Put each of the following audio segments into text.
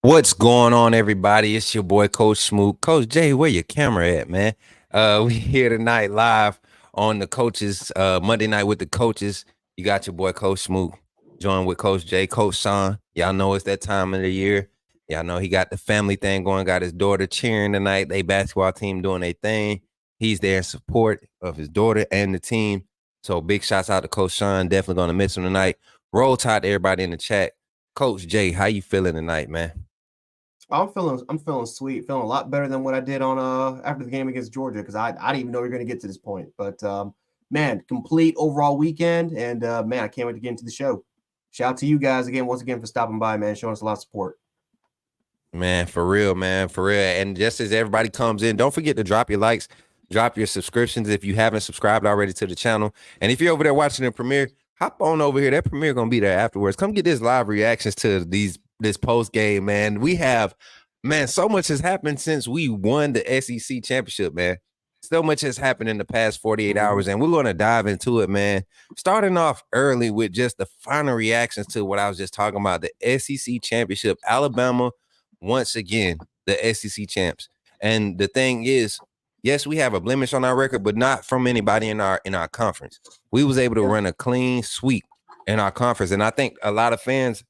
What's going on, everybody? It's your boy, Coach Smook. Coach Jay, where your camera at, man? We here tonight live on the coaches, Monday night with the coaches. You got your boy, Coach Smook, joined with Coach Jay, Coach Sean. Y'all know it's that time of the year. Y'all know he got the family thing going, got his daughter cheering tonight. They basketball team doing their thing. He's there in support of his daughter and the team. So big shouts out to Coach Sean. Definitely going to miss him tonight. Roll Tide to everybody in the chat. Coach Jay, how you feeling tonight, man? I'm feeling sweet, feeling a lot better than what I did on after the game against Georgia because I didn't even know we were going to get to this point. But man, complete overall weekend, and man, I can't wait to get into the show. Shout out to you guys again, once again for stopping by, man, showing us a lot of support. Man, for real, man, for real. And just as everybody comes in, don't forget to drop your likes, drop your subscriptions if you haven't subscribed already to the channel. And if you're over there watching the premiere, hop on over here. That premiere gonna be there afterwards. Come get this live reactions to this post game, man. We have, man, so much has happened since we won the SEC championship, man. So much has happened in the past 48 hours, and we're gonna dive into it, man. Starting off early with just the final reactions to what I was just talking about, the SEC championship, Alabama once again the SEC champs. And the thing is, yes, we have a blemish on our record, but not from anybody in our conference. We was able to run a clean sweep in our conference, and I think a lot of fans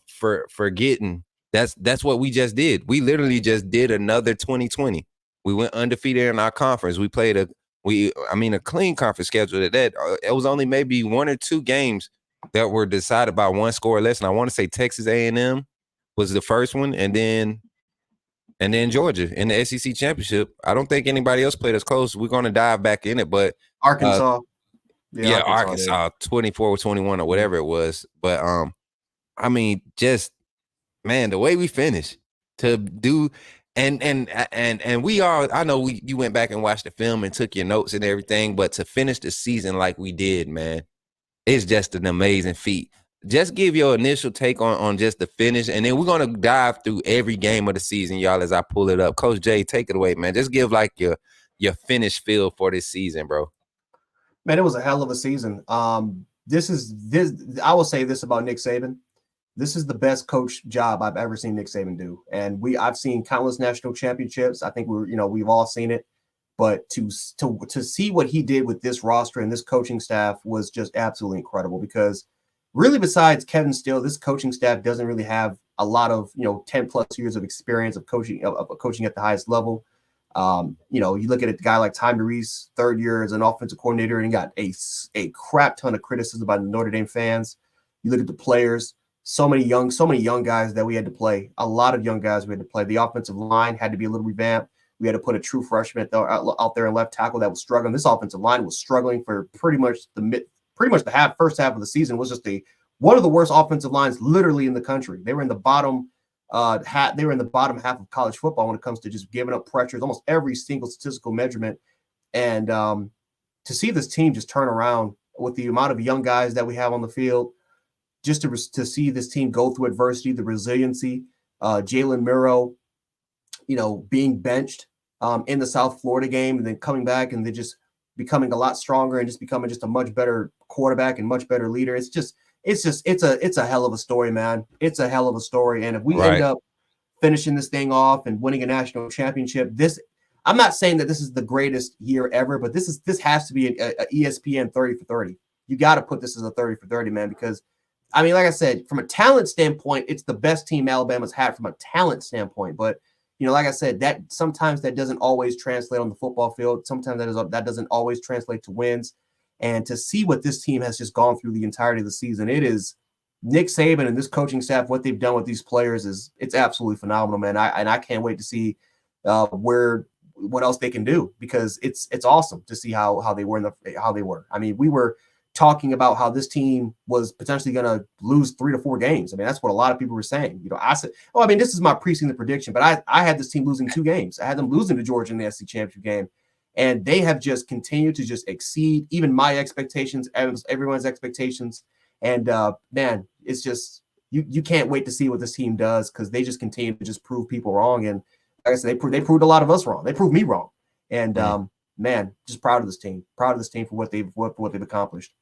for forgetting that's what we just did. We literally just did another 2020. We went undefeated in our conference. We played a clean conference schedule. That it was only maybe one or two games that were decided by one score or less. And I want to say Texas A&M was the first one, and then Georgia in the SEC championship. I don't think anybody else played as close. We're going to dive back in it, but Arkansas, yeah, Arkansas 24-21 or whatever it was. But I mean, just man, the way we finished to do. And we are. I know you went back and watched the film and took your notes and everything, but to finish the season like we did, man, it's just an amazing feat. Just give your initial take on just the finish, and then we're gonna dive through every game of the season, y'all, as I pull it up. Coach Jay, take it away, man. Just give like your finish feel for this season, bro. Man, it was a hell of a season. This. I will say this about Nick Saban. This is the best coach job I've ever seen Nick Saban do, and I've seen countless national championships. I think we've all seen it. But to see what he did with this roster and this coaching staff was just absolutely incredible because really besides Kevin Steele, this coaching staff doesn't really have a lot of 10 plus years of experience of coaching at the highest level. You look at a guy like Ty Reese, third year as an offensive coordinator, and he got a crap ton of criticism by the Notre Dame fans. You look at the players, so many young guys that we had to play. A lot of young guys we had to play. The offensive line had to be a little revamped. We had to put a true freshman out there in left tackle that was struggling. This offensive line was struggling for pretty much the first half of the season. Was just one of the worst offensive lines literally in the country. They were in the bottom They were in the bottom half of college football when it comes to just giving up pressures, almost every single statistical measurement. And to see this team just turn around with the amount of young guys that we have on the field, just to see this team go through adversity, the resiliency, Jalen Milroe, being benched in the South Florida game and then coming back and then just becoming a lot stronger and just becoming just a much better quarterback and much better leader. It's a hell of a story, man. It's a hell of a story. And if we end up finishing this thing off and winning a national championship, I'm not saying that this is the greatest year ever, but this has to be a ESPN 30 for 30. You got to put this as a 30 for 30, man, because I mean, like I said, from a talent standpoint, it's the best team Alabama's had from a talent standpoint. But, like I said, that sometimes that doesn't always translate on the football field. Sometimes that doesn't always translate to wins. And to see what this team has just gone through the entirety of the season, it is Nick Saban and this coaching staff, what they've done with these players it's absolutely phenomenal, man. I can't wait to see what else they can do, because it's awesome to see how they were how they were. I mean, we were talking about how this team was potentially going to lose 3 to 4 games. I mean, that's what a lot of people were saying. I said, this is my preseason prediction, but I had this team losing 2 games. I had them losing to Georgia in the SEC championship game, and they have just continued to just exceed even my expectations, everyone's expectations. And man, it's just you can't wait to see what this team does, because they just continue to just prove people wrong. And like I said, they proved a lot of us wrong. They proved me wrong. And man, just proud of this team. Proud of this team for what they've accomplished.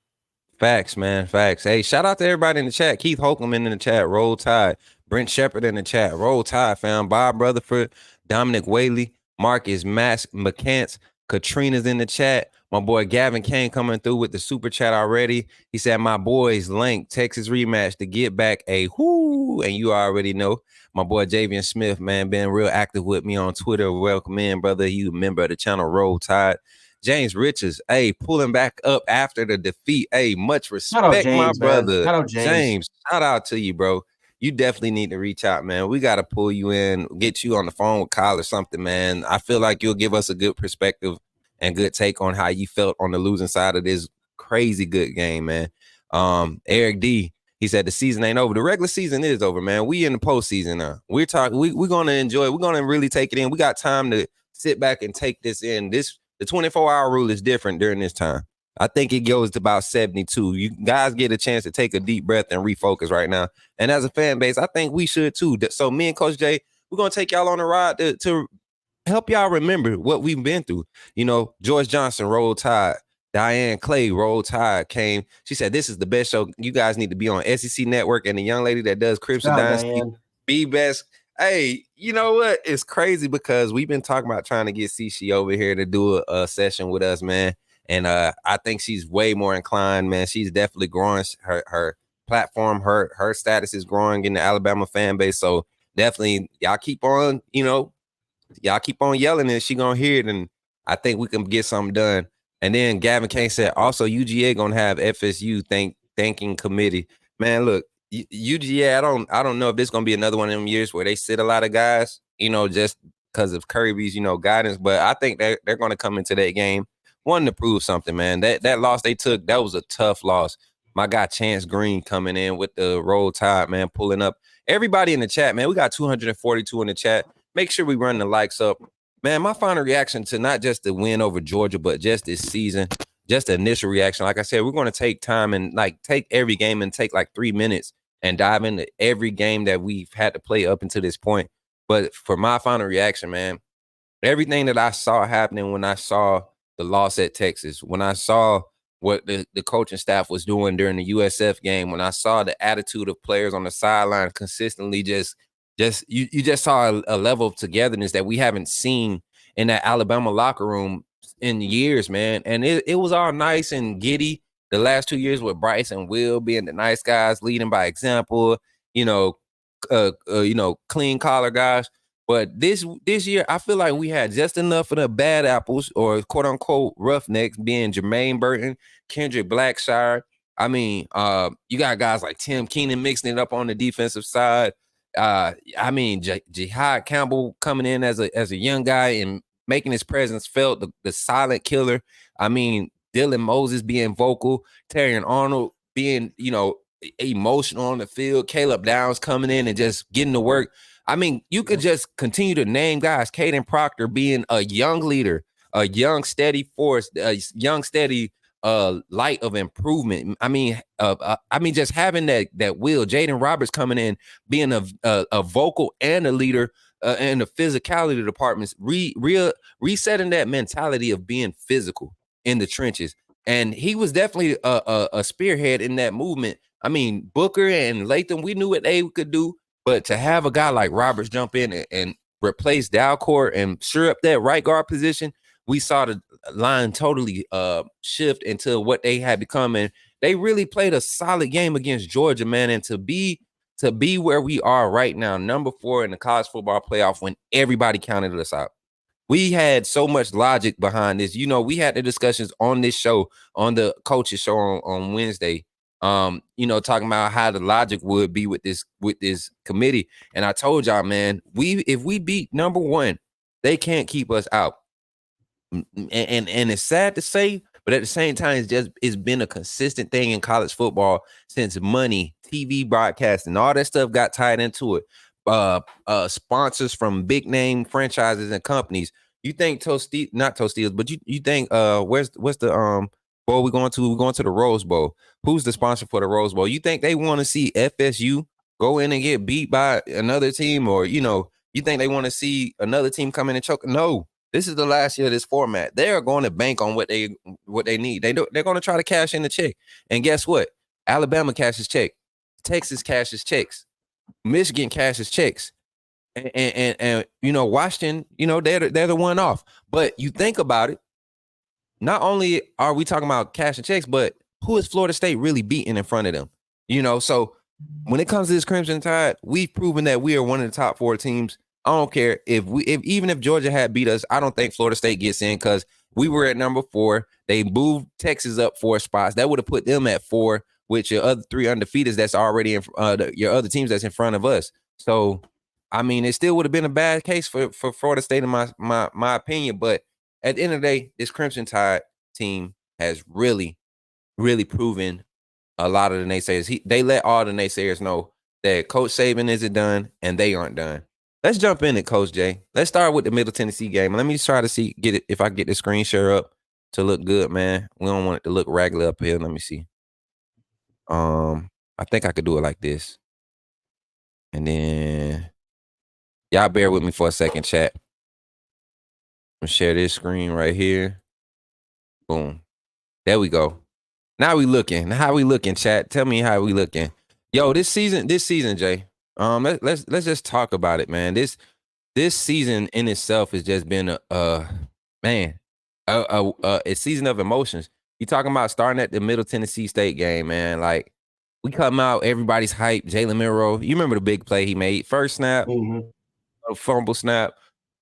Facts, man. Facts. Hey, shout out to everybody in the chat. Keith Holcomb in the chat. Roll Tide. Brent Shepard in the chat. Roll Tide, fam. Bob Rutherford, Dominic Whaley, Marcus McCants, Katrina's in the chat. My boy Gavin Kane coming through with the super chat already. He said, my boys Link, Texas rematch to get back a whoo. And you already know. My boy Javian Smith, man, been real active with me on Twitter. Welcome in, brother. You a member of the channel, Roll Tide. James Richards, hey, pulling back up after the defeat. Hey, much respect, my brother. Shout out James. Shout out to you, bro. You definitely need to reach out, man. We got to pull you in, get you on the phone with Kyle or something, man. I feel like you'll give us a good perspective and good take on how you felt on the losing side of this crazy good game, man. Eric D, he said the season ain't over. The regular season is over, man. We in the postseason now. We're talking. We're gonna enjoy it. We're gonna really take it in. We got time to sit back and take this in. The 24-hour rule is different during this time. I think it goes to about 72. You guys get a chance to take a deep breath and refocus right now. And as a fan base, I think we should too. So me and Coach Jay, we're gonna take y'all on a ride to help y'all remember what we've been through. You know, George Johnson, Roll Tide. Diane Clay, Roll Tide, came. She said, this is the best show. You guys need to be on SEC Network. And the young lady that does Crimson Dynasty, be best. Hey, you know what? It's crazy because we've been talking about trying to get Cici over here to do a session with us, man. And I think she's way more inclined, man. She's definitely growing. Her platform, her status is growing in the Alabama fan base. So definitely, y'all keep on, y'all keep on yelling and she gonna hear it. And I think we can get something done. And then Gavin Kane said, also UGA gonna have FSU thanking committee. Man, look, UGA, I don't know if this gonna be another one of them years where they sit a lot of guys, just because of Kirby's, guidance. But I think they're gonna come into that game wanting to prove something, man. That loss they took, that was a tough loss. My guy Chance Green coming in with the Roll Tide, man, pulling up. Everybody in the chat, man, we got 242 in the chat. Make sure we run the likes up. Man, my final reaction to not just the win over Georgia, but just this season, just the initial reaction. Like I said, we're going to take time and take every game and take 3 minutes and dive into every game that we've had to play up until this point. But for my final reaction, man, everything that I saw happening when I saw the loss at Texas, when I saw what the coaching staff was doing during the USF game, when I saw the attitude of players on the sideline consistently you just saw a level of togetherness that we haven't seen in that Alabama locker room in years, man. And it was all nice and giddy the last 2 years with Bryce and Will being the nice guys, leading by example, clean collar guys. But this year, I feel like we had just enough of the bad apples or quote unquote roughnecks, being Jermaine Burton, Kendrick Blackshire. I mean, you got guys like Tim Keenan mixing it up on the defensive side. Jihad Campbell coming in as a young guy and making his presence felt, the silent killer. I mean, Dylan Moses being vocal, Terrion Arnold being, emotional on the field, Caleb Downs coming in and just getting to work. I mean, you could just continue to name guys. Caden Proctor being a young leader, a young steady force, a young steady light of improvement. I mean, just having that will. Jaden Roberts coming in, being a vocal and a leader in the physicality departments, resetting that mentality of being physical in the trenches. And he was definitely a spearhead in that movement. I mean, Booker and Latham, we knew what they could do, but to have a guy like Roberts jump in and replace Dalcourt and sure up that right guard position, we saw the line totally shift into what they had become. And they really played a solid game against Georgia, man. And to be where we are right now, number 4 in the college football playoff, when everybody counted us out. We had so much logic behind this. We had the discussions on this show, on the coaches show on Wednesday, talking about how the logic would be with this committee. And I told y'all, man, if we beat number 1, they can't keep us out. And it's sad to say, but at the same time, it's been a consistent thing in college football since money, TV broadcasting, all that stuff got tied into it. Sponsors from big name franchises and companies. You think not Tostitos, but you think what's the bowl we're going to? We're going to the Rose Bowl. Who's the sponsor for the Rose Bowl? You think they want to see FSU go in and get beat by another team, or you think they want to see another team come in and choke? No. This is the last year of this format. They are going to bank on what they need. They're going to try to cash in the check. And guess what? Alabama cashes check. Texas cashes checks. Michigan cashes checks. And you know, Washington, you know, they're the one off. But you think about it, not only are we talking about cash and checks, but who is Florida State really beating in front of them? You know, so when it comes to this Crimson Tide, we've proven that we are one of the top 4 teams. I don't care if even if Georgia had beat us, I don't think Florida State gets in because we were at number 4. They moved Texas up 4 spots. That would have put them at 4 with your other 3 undefeateds that's already in your other teams that's in front of us. So, I mean, it still would have been a bad case for Florida State in my opinion. But at the end of the day, this Crimson Tide team has really, really proven a lot of the naysayers. They let all the naysayers know that Coach Saban isn't done and they aren't done. Let's jump in it, Coach Jay. Let's start with the Middle Tennessee game. Let me try to get it if I get the screen share up to look good, man. We don't want it to look regular up here. Let me see. I think I could do it like this. And then y'all bear with me for a second, chat. I'm gonna share this screen right here. Boom. There we go. Now we looking. How we looking, chat? Tell me how we looking. Yo, this season, Jay. Let's just talk about it, man. This season in itself has just been a season of emotions. You talking about starting at the Middle Tennessee State game, man? Like we come out, everybody's hype. Jalen Milroe, you remember the big play he made? First snap, a fumble snap.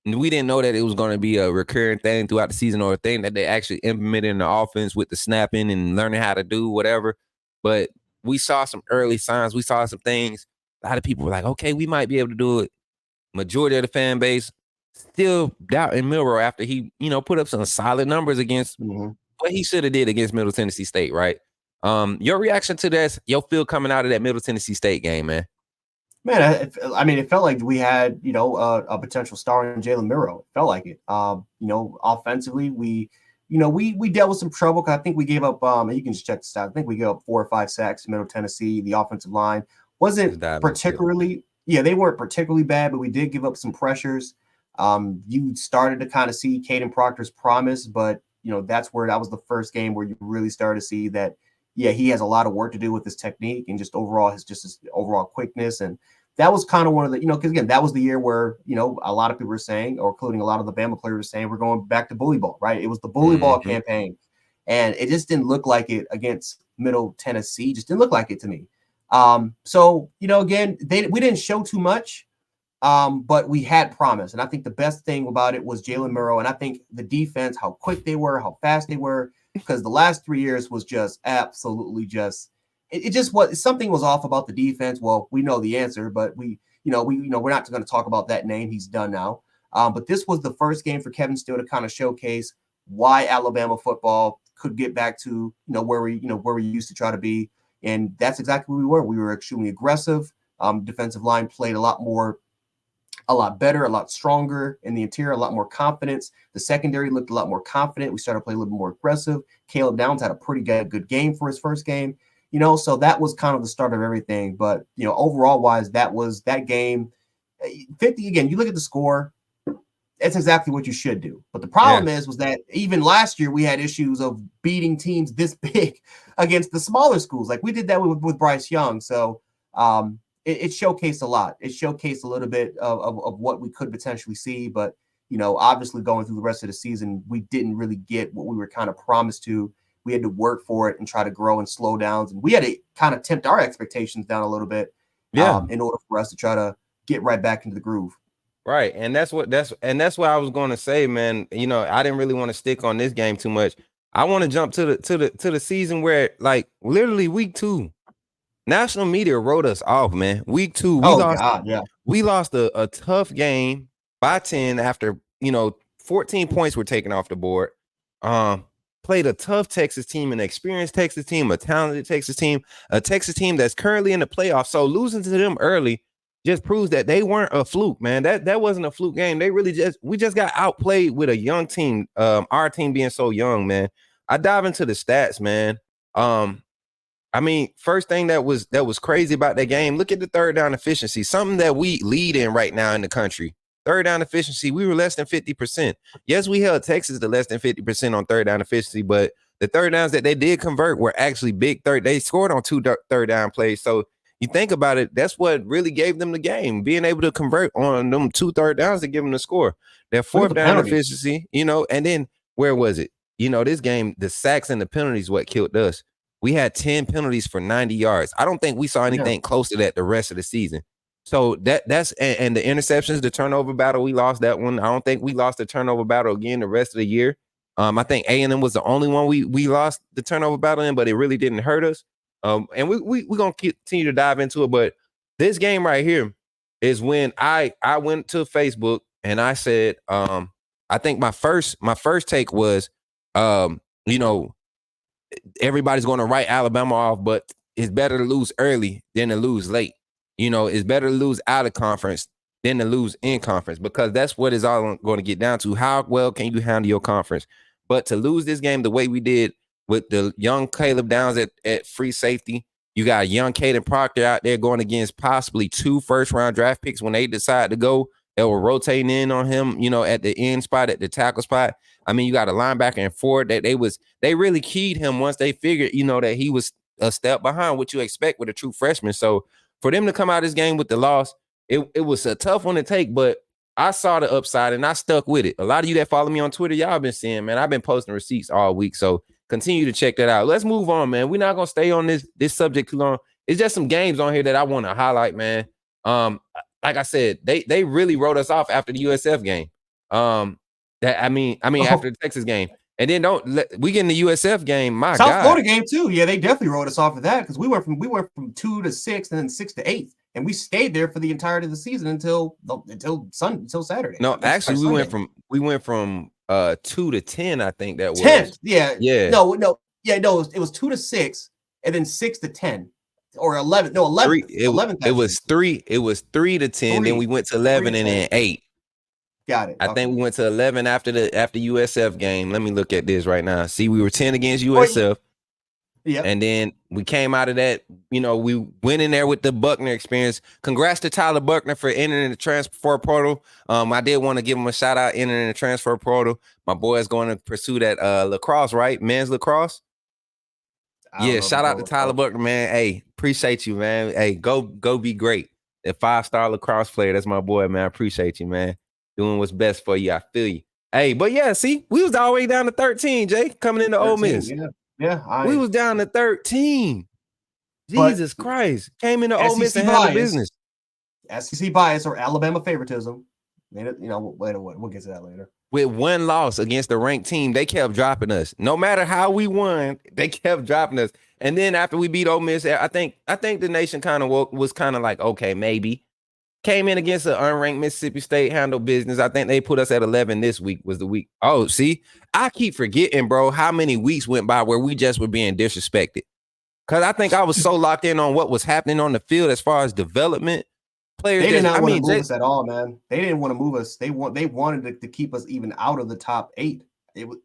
And we didn't know that it was going to be a recurring thing throughout the season or a thing that they actually implemented in the offense with the snapping and learning how to do whatever. But we saw some early signs. We saw some things. A lot of people were like, okay, we might be able to do it. Majority of the fan base still doubting Milroe after he, you know, put up some solid numbers against what he should have did against Middle Tennessee State, right? Your reaction to that, your feel coming out of that Middle Tennessee State game, man? Man, I mean, it felt like we had, you know, a potential star in Jalen Milroe. It felt like it. You know, offensively, we dealt with some trouble because I think we gave up. You can just check this out. I think we gave up 4 or 5 sacks. Middle Tennessee, the offensive line wasn't particularly. Yeah, they weren't particularly bad, but we did give up some pressures. You started to kind of see Caden Proctor's promise, but you know that was the first game where you really started to see that. Yeah, he has a lot of work to do with his technique and just his overall quickness. And that was kind of one of the, you know, because again, that was the year where, you know, a lot of people were saying, or including a lot of the Bama players were saying, we're going back to bully ball, right? It was the bully ball campaign. And it just didn't look like it against Middle Tennessee. Just didn't look like it to me. So, you know, again, we didn't show too much, but we had promise. And I think the best thing about it was Jalen Milroe. And I think the defense, how quick they were, how fast they were, because the last 3 years was just absolutely just it just was something was off about the defense. Well, we know the answer, but we're not going to talk about that name. He's done now. But this was the first game for Kevin Steele to kind of showcase why Alabama football could get back to where we used to try to be, and that's exactly what we were. We were extremely aggressive. Defensive line played a lot better, a lot stronger in the interior, a lot more confidence. The secondary looked a lot more confident. We started to play a little bit more aggressive. Caleb Downs had a pretty good game for his first game, so that was kind of the start of everything. But, overall wise, that game, 50, again, you look at the score, that's exactly what you should do. But the problem was that even last year we had issues of beating teams this big against the smaller schools. Like we did that with Bryce Young. So, it showcased a lot. It showcased a little bit of what we could potentially see. But, obviously going through the rest of the season, we didn't really get what we were kind of promised to. We had to work for it and try to grow and slow downs. And we had to kind of tempt our expectations down a little bit in order for us to try to get right back into the groove. Right. And that's what I was going to say, man. I didn't really want to stick on this game too much. I want to jump to the season where, like, literally week 2. National media wrote us off, man. Week 2, we lost a tough game by 10 after 14 points were taken off the board. Played a tough Texas team, an experienced Texas team, a talented Texas team, a Texas team that's currently in the playoffs. So losing to them early just proves that they weren't a fluke, man. That wasn't a fluke game. We just got outplayed with a young team. Our team being so young, man. I dive into the stats, man. I mean, first thing that was crazy about that game, look at the third down efficiency, something that we lead in right now in the country. Third down efficiency, we were less than 50%. Yes, we held Texas to less than 50% on third down efficiency, but the third downs that they did convert were actually big third. They scored on 2 third down plays. So, you think about it, that's what really gave them the game, being able to convert on them 2 third downs to give them the score. Their Look at fourth the down penalties. efficiency, and then where was it? This game, the sacks and the penalties what killed us. We had 10 penalties for 90 yards. I don't think we saw anything close to that the rest of the season. So that's and the interceptions, the turnover battle, we lost that one. I don't think we lost the turnover battle again the rest of the year. I think A&M was the only one we lost the turnover battle in, but it really didn't hurt us. And we're gonna continue to dive into it. But this game right here is when I went to Facebook and I said, I think my first take was, everybody's going to write Alabama off, but it's better to lose early than to lose late. It's better to lose out of conference than to lose in conference, because that's what it's all going to get down to. How well can you handle your conference? But to lose this game the way we did with the young Caleb Downs at free safety, you got a young Caden Proctor out there going against possibly 2 first-round draft picks when they decide to go. They were rotating in on him, at the end spot, at the tackle spot. I mean, you got a linebacker and forward that they really keyed him once they figured, that he was a step behind what you expect with a true freshman. So for them to come out of this game with the loss, it was a tough one to take, but I saw the upside and I stuck with it. A lot of you that follow me on Twitter, y'all been seeing, man, I've been posting receipts all week. So continue to check that out. Let's move on, man. We're not going to stay on this subject too long. It's just some games on here that I want to highlight, man. Like I said, they really wrote us off after the USF game. After the Texas game, and then we get in the USF game. My South God. Florida game too. Yeah, they definitely wrote us off of that, because we went from 2 to 6 and then 6 to 8, and we stayed there for the entirety of the season until Saturday. No, actually, we went from 2 to 10. I think that was 10. Yeah. No. Yeah, no. It was 2 to 6, and then 6 to 10, or 11. No, 11. 11. It was 3. It was 3 to 10. Then we went to 11 and then 8. Got it. I think we went to 11 after USF game. Let me look at this right now. See, we were 10 against USF. Yeah. And then we came out of that, we went in there with the Buckner experience. Congrats to Tyler Buckner for entering the transfer portal. I did want to give him a shout out entering the transfer portal. My boy is going to pursue that lacrosse, right? Men's lacrosse. Yeah, shout out to Tyler Buckner, man. Hey, appreciate you, man. Hey, go be great. That 5-star lacrosse player, that's my boy, man. I appreciate you, man. Doing what's best for you. I feel you. Hey, but yeah, see, we was all the way down to 13, Jay, coming into Ole Miss. Yeah. We was down to 13. Jesus Christ. Came into Ole Miss and handled business. SEC bias or Alabama favoritism. We'll get to that later. With one loss against the ranked team, they kept dropping us. No matter how we won, they kept dropping us. And then after we beat Ole Miss, I think the nation kind of was kind of like, okay, maybe. Came in against an unranked Mississippi State, handled business. I think they put us at 11 this week was the week. Oh, see, I keep forgetting, bro, how many weeks went by where we just were being disrespected. Because I think I was so locked in on what was happening on the field as far as development. Players, they did not want to move us at all, man. They didn't want to move us. They wanted to keep us even out of the top 8. It was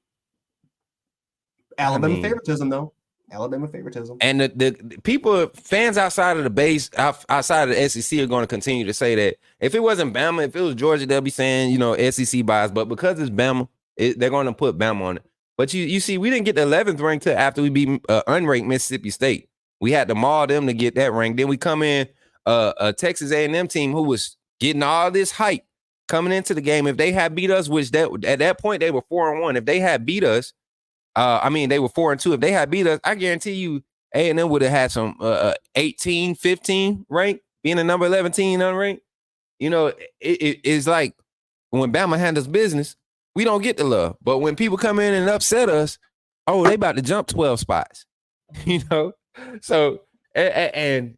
Alabama favoritism, though. Alabama favoritism. And the people, fans outside of the base, outside of the SEC, are going to continue to say that. If it wasn't Bama, if it was Georgia, they'll be saying, SEC bias. But because it's Bama, they're going to put Bama on it. But you see, we didn't get the 11th rank till after we beat unranked Mississippi State. We had to maul them to get that rank. Then we come in a Texas A&M team who was getting all this hype coming into the game. If they had beat us, which at that point they were 4-1. If they had beat us, they were 4-2. If they had beat us, I guarantee you A&M would have had some 18, 15 rank, being a number 11 team unranked. It's like when Bama handles business, we don't get the love. But when people come in and upset us, they about to jump 12 spots. So and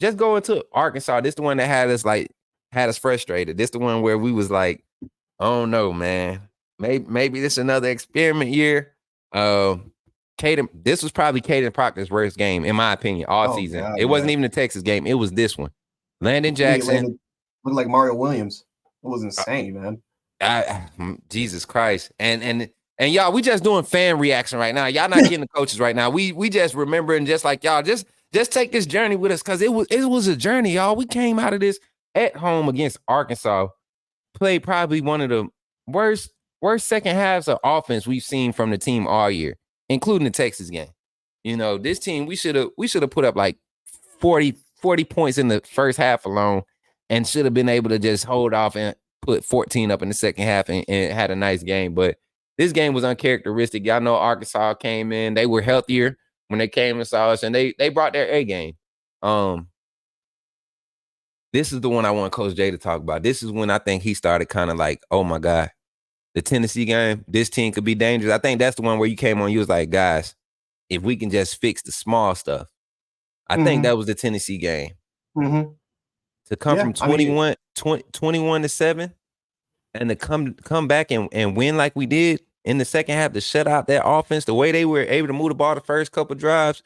just go into Arkansas. This the one that had us frustrated. This the one where we was like, oh no, man. Maybe this is another experiment year. This was probably Caden Proctor's worst game, in my opinion, all season. God, it wasn't even the Texas game. It was this one. Landon Jackson. Looked like Mario Williams. It was insane, man. Jesus Christ. And y'all, we just doing fan reaction right now. Y'all not getting the coaches right now. We just remembering, just like y'all, just take this journey with us, because it was a journey, y'all. We came out of this at home against Arkansas, played probably one of the worst second halves of offense we've seen from the team all year, including the Texas game. This team, we should have put up like 40 40 points in the first half alone and should have been able to just hold off and put 14 up in the second half and had a nice game. But this game was uncharacteristic. Y'all know Arkansas came in. They were healthier when they came and saw us, and they brought their A game. This is the one I want Coach J to talk about. This is when I think he started kind of like, oh, my God, the Tennessee game, this team could be dangerous. I think that's the one where you came on, you was like, guys, if we can just fix the small stuff. I think that was the Tennessee game. To come from 21 to 7 and to come back and win like we did in the second half, to shut out that offense, the way they were able to move the ball the first couple of drives,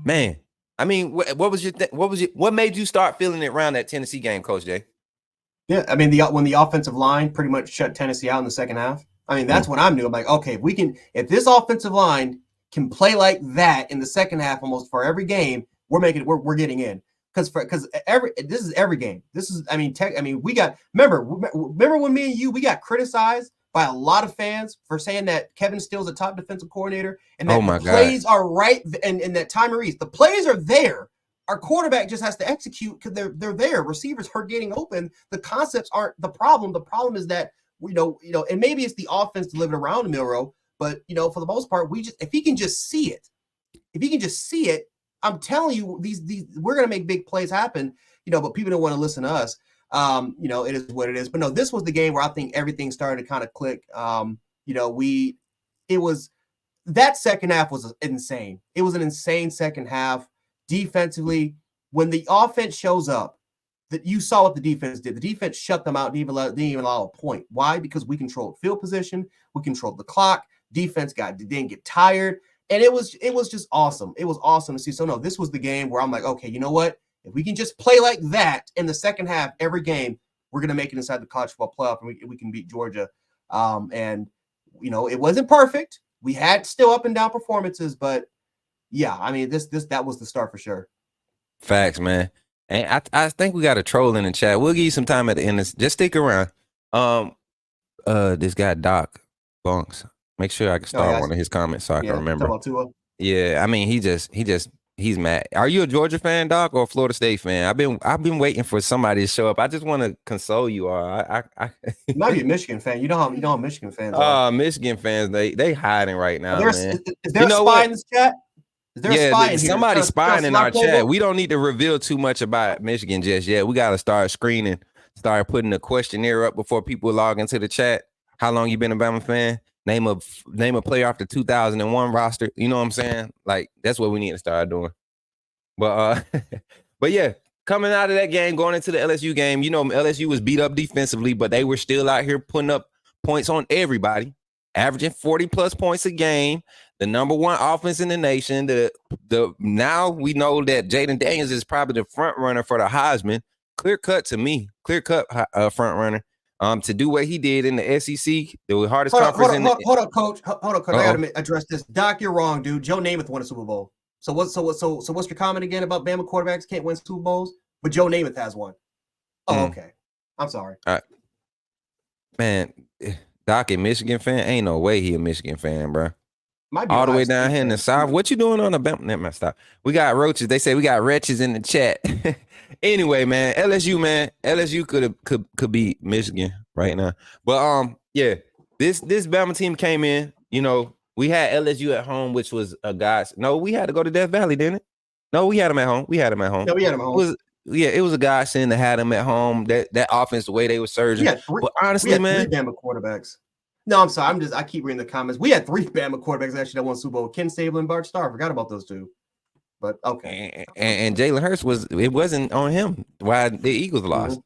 man. I mean, what made you start feeling it around that Tennessee game, Coach J? Yeah, I mean, when the offensive line pretty much shut Tennessee out in the second half. I mean, that's when I knew. I'm like, okay, if this offensive line can play like that in the second half almost for every game, we're getting in. Because this is every game. This is, I mean, we got, remember when me and you, we got criticized by a lot of fans for saying that Kevin Steele's a top defensive coordinator and that the plays are right, and that Ty Maurice, the plays are there. Our quarterback just has to execute because they're there. Receivers are getting open. The concepts aren't the problem. The problem is that and maybe it's the offense delivered around Milroe, but for the most part, if he can just see it, I'm telling you, these we're gonna make big plays happen. But people don't want to listen to us. It is what it is. But no, this was the game where I think everything started to kind of click. That second half was insane. It was an insane second half. Defensively, when the offense shows up, that you saw what the defense did. The defense shut them out, didn't even allow a point. Why? Because we controlled field position, we controlled the clock. Defense didn't get tired, and it was just awesome. It was awesome to see. So no, this was the game where I'm like, okay, you know what? If we can just play like that in the second half every game, we're gonna make it inside the college football playoff, and we can beat Georgia. And it wasn't perfect. We had still up and down performances, but yeah, I mean, that was the start for sure. Facts, man. And I think we got a troll in the chat. We'll give you some time at the end. Just stick around. This guy Doc Bunks. Make sure I can start one of his comments so I can remember. Yeah, I mean, he's mad. Are you a Georgia fan, Doc, or a Florida State fan? I've been waiting for somebody to show up. I just want to console you all. You might be a Michigan fan. You know how Michigan fans are. Michigan fans, they hiding right now, man. Is there a spy in this chat? Somebody's spying in our chat. We don't need to reveal too much about Michigan just yet. We got to start screening, start putting a questionnaire up before people log into the chat. How long you been a Bama fan? Name a player off the 2001 roster. You know what I'm saying? Like, that's what we need to start doing. But but yeah, coming out of that game, going into the LSU game, LSU was beat up defensively, but they were still out here putting up points on everybody, averaging 40 plus points a game. The number one offense in the nation. Now we know that Jaden Daniels is probably the front runner for the Heisman. Clear cut front runner. To do what he did in the SEC, the hardest conference. Hold on, coach. I gotta address this. Doc, you're wrong, dude. Joe Namath won a Super Bowl. So what's your comment again about Bama quarterbacks can't win Super Bowls, but Joe Namath has one? Oh, okay. I'm sorry. Man, Doc a Michigan fan? Ain't no way he a Michigan fan, bro. All the way down here in the South. What you doing on the Bama? Never mind, stop. We got roaches. They say we got wretches in the chat. Anyway, man, LSU could be Michigan right now. But yeah, this Bama team came in. We had LSU at home, which was a godsend. No, we had to go to Death Valley, didn't it? No, we had them at home. No, we had them at home. It was a godsend to have them at home. That offense, the way they were surging. But honestly, man, 3 Bama quarterbacks. No, I'm sorry. I keep reading the comments. We had 3 Bama quarterbacks actually that won Super Bowl. Ken Stabler and Bart Starr. Forgot about those two. But okay. And Jalen Hurts wasn't on him. Why the Eagles lost?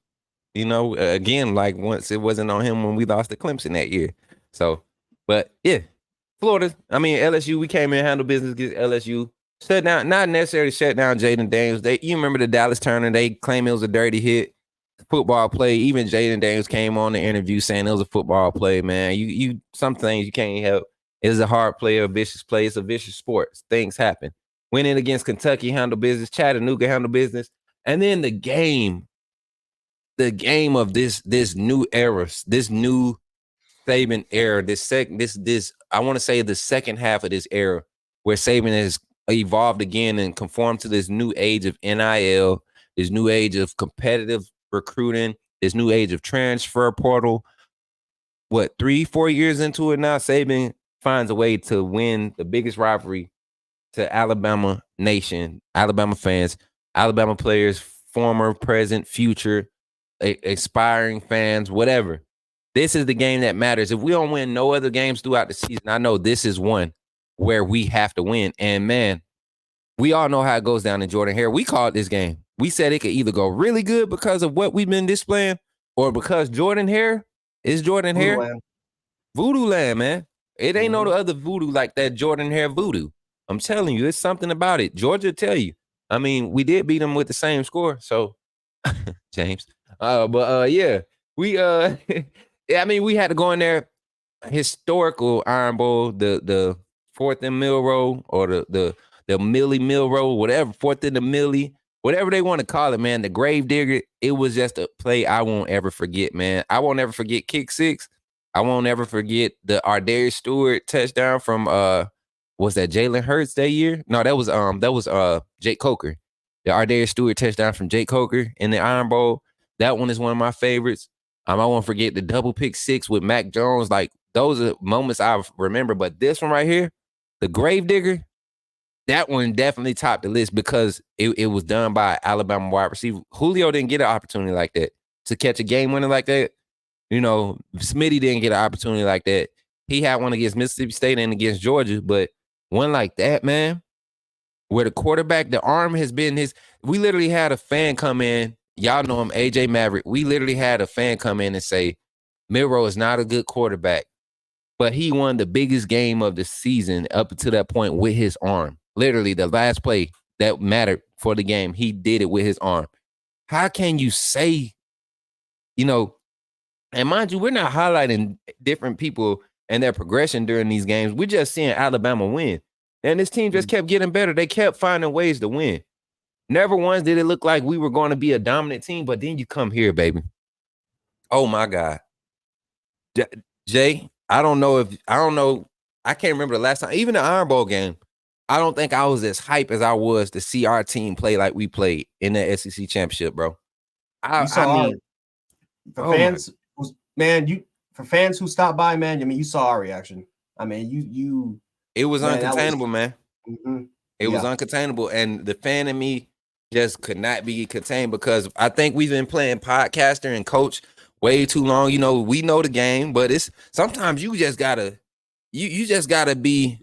Again, like once it wasn't on him when we lost to Clemson that year. So, but yeah, Florida. I mean LSU. We came in, handled business against LSU. Shut down, not necessarily shut down Jaden Daniels. You remember the Dallas Turner? They claim it was a dirty hit. Football play. Even Jaden Daniels came on the interview saying it was a football play, man. You some things you can't help. It's a hard play, a vicious play. It's a vicious sport. Things happen. Winning against Kentucky, handle business. Chattanooga, handle business. And then the game of this new era, this new Saban era, this I want to say the second half of this era where Saban has evolved again and conformed to this new age of NIL, this new age of competitive recruiting, this new age of transfer portal. What, 3-4 years into it now, Saban finds a way to win the biggest rivalry to Alabama nation, Alabama fans, Alabama players, former, present, future, aspiring fans, whatever. This is the game that matters. If we don't win no other games throughout the season, I know this is one where we have to win. And man, we all know how it goes down in Jordan-Hare. We called this game. We said it could either go really good because of what we've been displaying, or because Jordan-Hare is Jordan-Hare. Voodoo land, man. It ain't no other voodoo like that Jordan-Hare voodoo. I'm telling you, it's something about it. Georgia tell you. I mean, we did beat them with the same score, so James. Yeah, we I mean, we had to go in there. Historical Iron Bowl, the fourth and Milroe, or the Millie Milroe, whatever, fourth and the Millie, whatever they want to call it, man. The grave digger. It was just a play I won't ever forget, man. I won't ever forget kick six. I won't ever forget the Ardarius Stewart touchdown from was that Jalen Hurts that year? No, that was Jake Coker. The Ardarius Stewart touchdown from Jake Coker in the Iron Bowl. That one is one of my favorites. I won't forget the double pick six with Mac Jones. Like, those are moments I remember. But this one right here, the grave digger, that one definitely topped the list because it was done by Alabama wide receiver. Julio didn't get an opportunity like that to catch a game winner like that. You know, Smitty didn't get an opportunity like that. He had one against Mississippi State and against Georgia, but one like that, man, where the quarterback, the arm has been his. We literally had a fan come in. Y'all know him, AJ Maverick. We literally had a fan come in and say, Milroe is not a good quarterback, but he won the biggest game of the season up to that point with his arm. Literally, the last play that mattered for the game, he did it with his arm. How can you say, you know, and mind you, we're not highlighting different people and their progression during these games. We're just seeing Alabama win. And this team just kept getting better. They kept finding ways to win. Never once did it look like we were going to be a dominant team, but then you come here, baby. Oh, my God. Jay, I don't know. I can't remember the last time. Even the Iron Bowl game, I don't think I was as hype as I was to see our team play like we played in the SEC championship, bro. For fans who stopped by, man, I mean, you saw our reaction. I mean, it was uncontainable, man. Mm-hmm. It was uncontainable. And the fan in me just could not be contained because I think we've been playing podcaster and coach way too long. You know, we know the game, but it's sometimes you just gotta be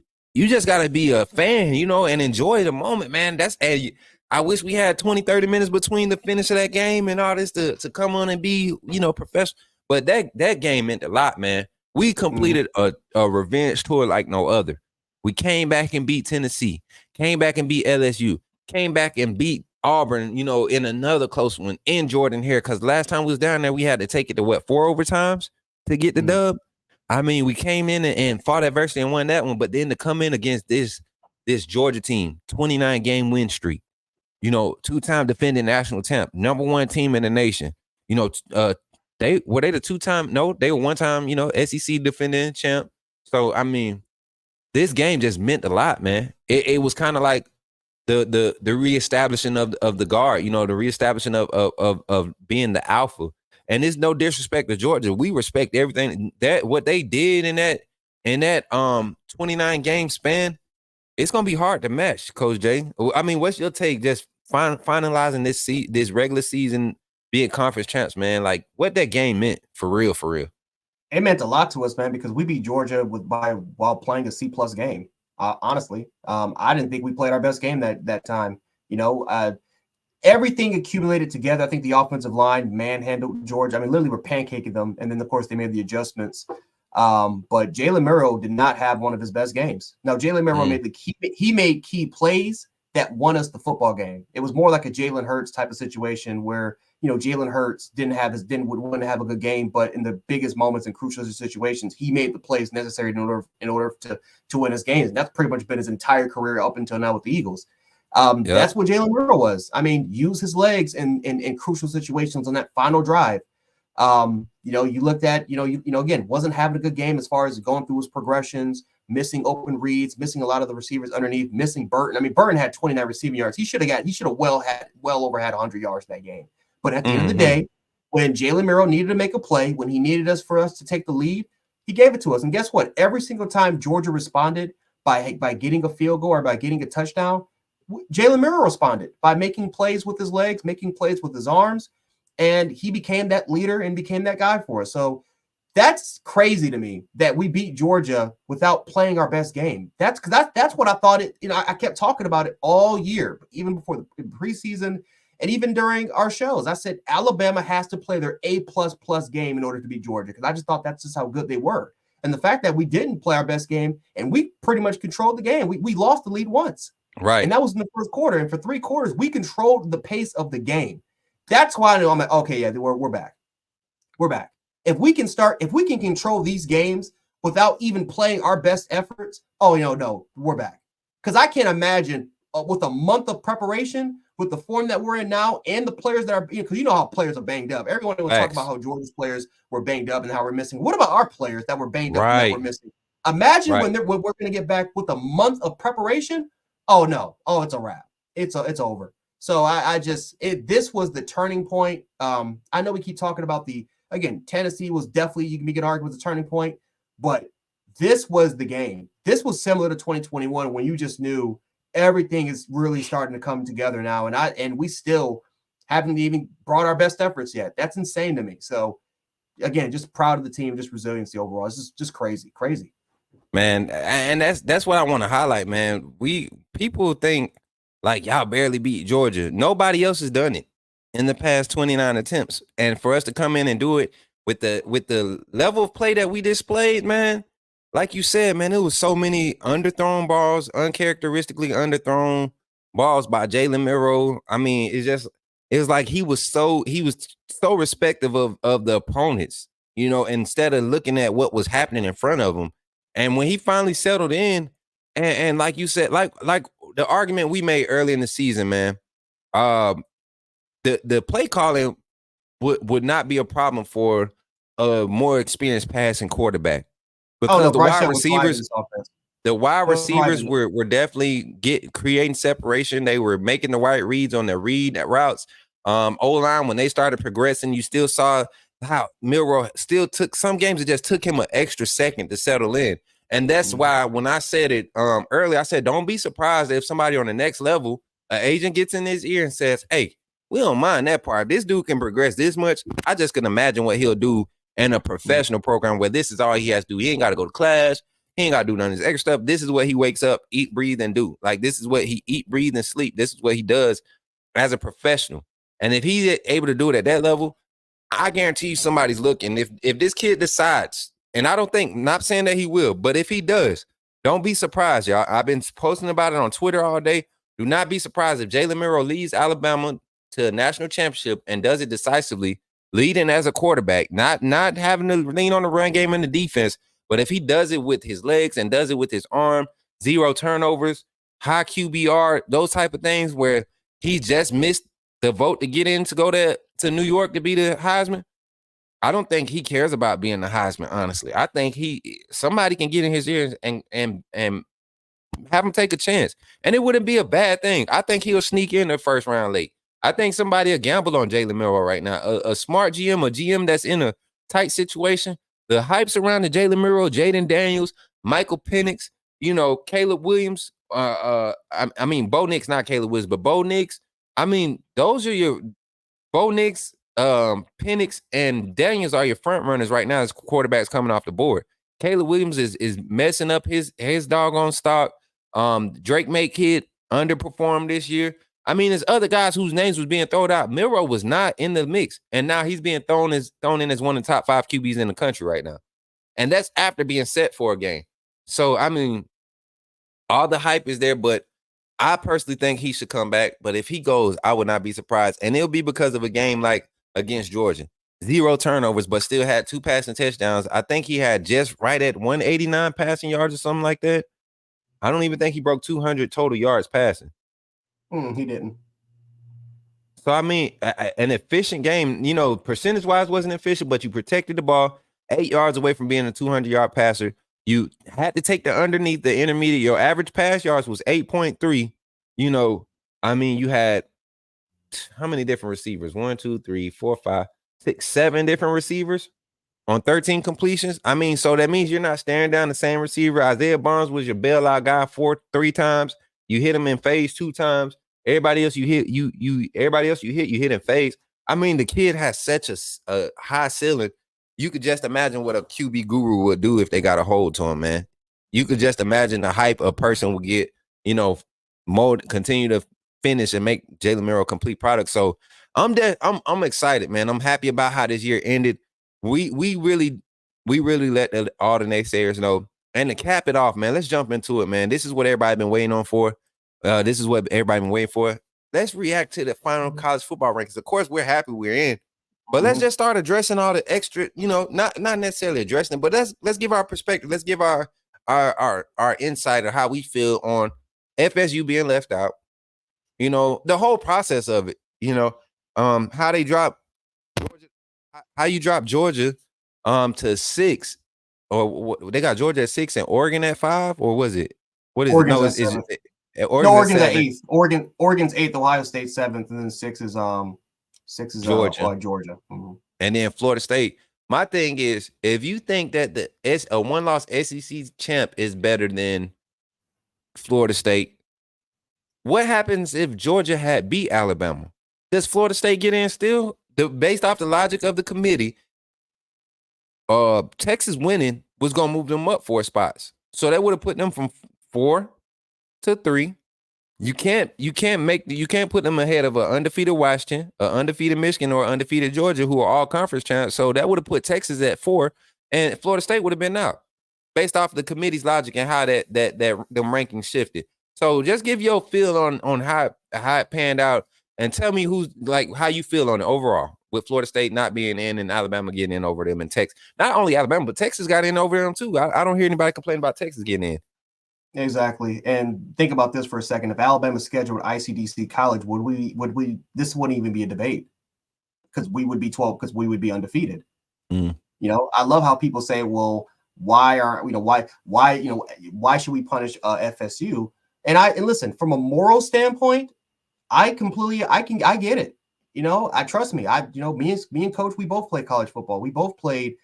a fan, you know, and enjoy the moment, man. I wish we had 20-30 minutes between the finish of that game and all this to come on and be, you know, professional. But that game meant a lot, man. We completed a revenge tour like no other. We came back and beat Tennessee, came back and beat LSU, came back and beat Auburn, you know, in another close one in Jordan-Hare. Because last time we was down there, we had to take it to 4 overtimes to get the dub. I mean, we came in and fought adversity and won that one, but then to come in against this Georgia team, 29-game win streak, you know, 2-time defending national champ, number 1 team in the nation. You know, they were the 2-time? No, they were 1-time, you know, SEC defending champ. So I mean, this game just meant a lot, man. It was kind of like the reestablishing of the guard, you know, the reestablishing of being the alpha. And it's no disrespect to Georgia. We respect everything that what they did in that 29 game span. It's gonna be hard to match, Coach Jay. I mean, what's your take? Just finalizing this regular season, being conference champs, man. Like what that game meant for real, for real. It meant a lot to us, man, because we beat Georgia while playing a C+ game. Honestly, I didn't think we played our best game that time. You know, everything accumulated together. I think the offensive line manhandled Georgia. I mean, literally, we're pancaking them, and then of course they made the adjustments. But Jalen Milroe did not have one of his best games. Now, Jalen Milroe made key plays that won us the football game. It was more like a Jalen Hurts type of situation where, you know, Jalen Hurts wouldn't have a good game, but in the biggest moments and crucial situations, he made the plays necessary in order to win his games. And that's pretty much been his entire career up until now with the Eagles. That's what Jalen Milroe was. I mean, use his legs in crucial situations on that final drive. You know, you looked at, again, wasn't having a good game as far as going through his progressions, missing open reads, missing a lot of the receivers underneath, missing Burton. I mean, Burton had 29 receiving yards. He should have well over had 100 yards that game. But at the end of the day, when Jalen Milroe needed to make a play, when he needed for us to take the lead, he gave it to us. And guess what? Every single time Georgia responded by getting a field goal or by getting a touchdown, Jalen Milroe responded by making plays with his legs, making plays with his arms, and he became that leader and became that guy for us. So that's crazy to me that we beat Georgia without playing our best game. That's what I thought it. I kept talking about it all year, even before the preseason and even during our shows. I said Alabama has to play their A++ game in order to beat Georgia, because I just thought that's just how good they were. And the fact that we didn't play our best game and we pretty much controlled the game. We lost the lead once. Right. And that was in the first quarter. And for 3 quarters, we controlled the pace of the game. That's why I know I'm like, okay, yeah, we're back. We're back. If we can control these games without even playing our best efforts, no, we're back. Because I can't imagine with a month of preparation, with the form that we're in now, and the players that are, because you know how players are banged up. Everyone was talking about how Georgia's players were banged up and how we're missing. What about our players that were banged up and that we're missing? Imagine when we're going to get back with a month of preparation. Oh no! Oh, it's a wrap. It's over. So this was the turning point. I know we keep talking about Tennessee was definitely, you can argue, was a turning point, but this was the game. This was similar to 2021 when you just knew everything is really starting to come together now, and we still haven't even brought our best efforts yet. That's insane to me. So again, just proud of the team, just resiliency overall. It's just crazy. Man, and that's what I want to highlight, man. People think like y'all barely beat Georgia. Nobody else has done it in the past 29 attempts. And for us to come in and do it with the level of play that we displayed, man, like you said, man, it was so many underthrown balls, uncharacteristically underthrown balls by Jalen Milroe. I mean, it was like he was so respective of the opponents, instead of looking at what was happening in front of him. And when he finally settled in, and like you said, like the argument we made early in the season, man, the play calling would not be a problem for a more experienced passing quarterback, because the wide receivers were definitely creating separation. They were making the right reads on their read routes. O-line, when they started progressing, you still saw how Milroe still took some games. It just took him an extra second to settle in. And that's why when I said it earlier, I said, don't be surprised if somebody on the next level, an agent gets in his ear and says, hey, we don't mind that part. This dude can progress this much. I just can imagine what he'll do in a professional program where this is all he has to do. He ain't got to go to class. He ain't got to do none of this extra stuff. This is what he wakes up, eat, breathe, and do. Like, this is what he eat, breathe, and sleep. This is what he does as a professional. And if he's able to do it at that level, I guarantee you somebody's looking. If this kid decides, and I don't think, not saying that he will, but if he does, don't be surprised, y'all. I've been posting about it on Twitter all day. Do not be surprised if Jalen Milroe leads Alabama to a national championship and does it decisively, leading as a quarterback, not having to lean on the run game and the defense, but if he does it with his legs and does it with his arm, 0 turnovers, high QBR, those type of things where he just missed the vote to get in to go to New York to be the Heisman, I don't think he cares about being the Heisman, honestly. I think somebody can get in his ears and have him take a chance. And it wouldn't be a bad thing. I think he'll sneak in the first round late. I think somebody will gamble on Jalen Milroe right now. A smart GM, a GM that's in a tight situation. The hypes around the Jalen Milroe, Jaden Daniels, Michael Penix, Caleb Williams. Bo Nix, not Caleb Williams, but Bo Nix. I mean, those are your Bo Nix, Penix, and Daniels are your front runners right now as quarterbacks coming off the board. Caleb Williams is messing up his doggone stock. Drake May kid underperformed this year. I mean, there's other guys whose names was being thrown out. Milroe was not in the mix, and now he's being thrown in as one of the top 5 QBs in the country right now. And that's after being set for a game. So, I mean, all the hype is there, but I personally think he should come back. But if he goes, I would not be surprised. And it'll be because of a game like against Georgia. 0 turnovers, but still had 2 passing touchdowns. I think he had just right at 189 passing yards or something like that. I don't even think he broke 200 total yards passing. He didn't. So, I mean, an efficient game, percentage-wise wasn't efficient, but you protected the ball 8 yards away from being a 200-yard passer. You had to take the underneath the intermediate. Your average pass yards was 8.3. You know, I mean, you had how many different receivers? 1, 2, 3, 4, 5, 6, 7 different receivers on 13 completions. I mean, so that means you're not staring down the same receiver. Isaiah Bonds was your bailout guy 3 times. You hit him in phase 2 times. Everybody else you hit, everybody else you hit in phase. I mean, the kid has such a high ceiling. You could just imagine what a QB guru would do if they got a hold to him, man. You could just imagine the hype a person would get, you know, continue to finish and make Jalen Milroe complete product. So I'm excited, man. I'm happy about how this year ended. We really let all the naysayers know. And to cap it off, man, let's jump into it, man. This is what everybody been waiting on for. This is what everybody been waiting for. Let's react to the final college football rankings. Of course, we're happy we're in, but let's just start addressing all the extra, you know, not necessarily addressing it, but let's give our perspective. Let's give our insight of how we feel on FSU being left out. You know, the whole process of it. You know, how they drop Georgia, how you drop Georgia to 6, or they got Georgia at 6 and Oregon at 5, or was it? What is Oregon's it? No, Oregon's at 8th. Oregon's 8th, Ohio State 7th, and then 6 is Georgia. Georgia. Mm-hmm. And then Florida State. My thing is, if you think that a one-loss SEC champ is better than Florida State, what happens if Georgia had beat Alabama? Does Florida State get in still? Based off the logic of the committee, Texas winning was going to move them up 4 spots. So that would have put them from 4 to 3. You can't put them ahead of an undefeated Washington, an undefeated Michigan, or undefeated Georgia, who are all conference champs. So that would have put Texas at 4, and Florida State would have been out, based off the committee's logic and how that the rankings shifted. So just give your feel on how it panned out, and tell me how you feel on it overall, with Florida State not being in and Alabama getting in over them, and Texas. Not only Alabama, but Texas got in over them too. I don't hear anybody complain about Texas getting in. Exactly. And think about this for a second. If Alabama scheduled ICDC college, would we this wouldn't even be a debate, because we would be 12, because we would be undefeated. You know, I love how people say, well, why should we punish FSU? And listen, from a moral standpoint, I get it. You know, trust me. Me and Coach, we both play college football. We both played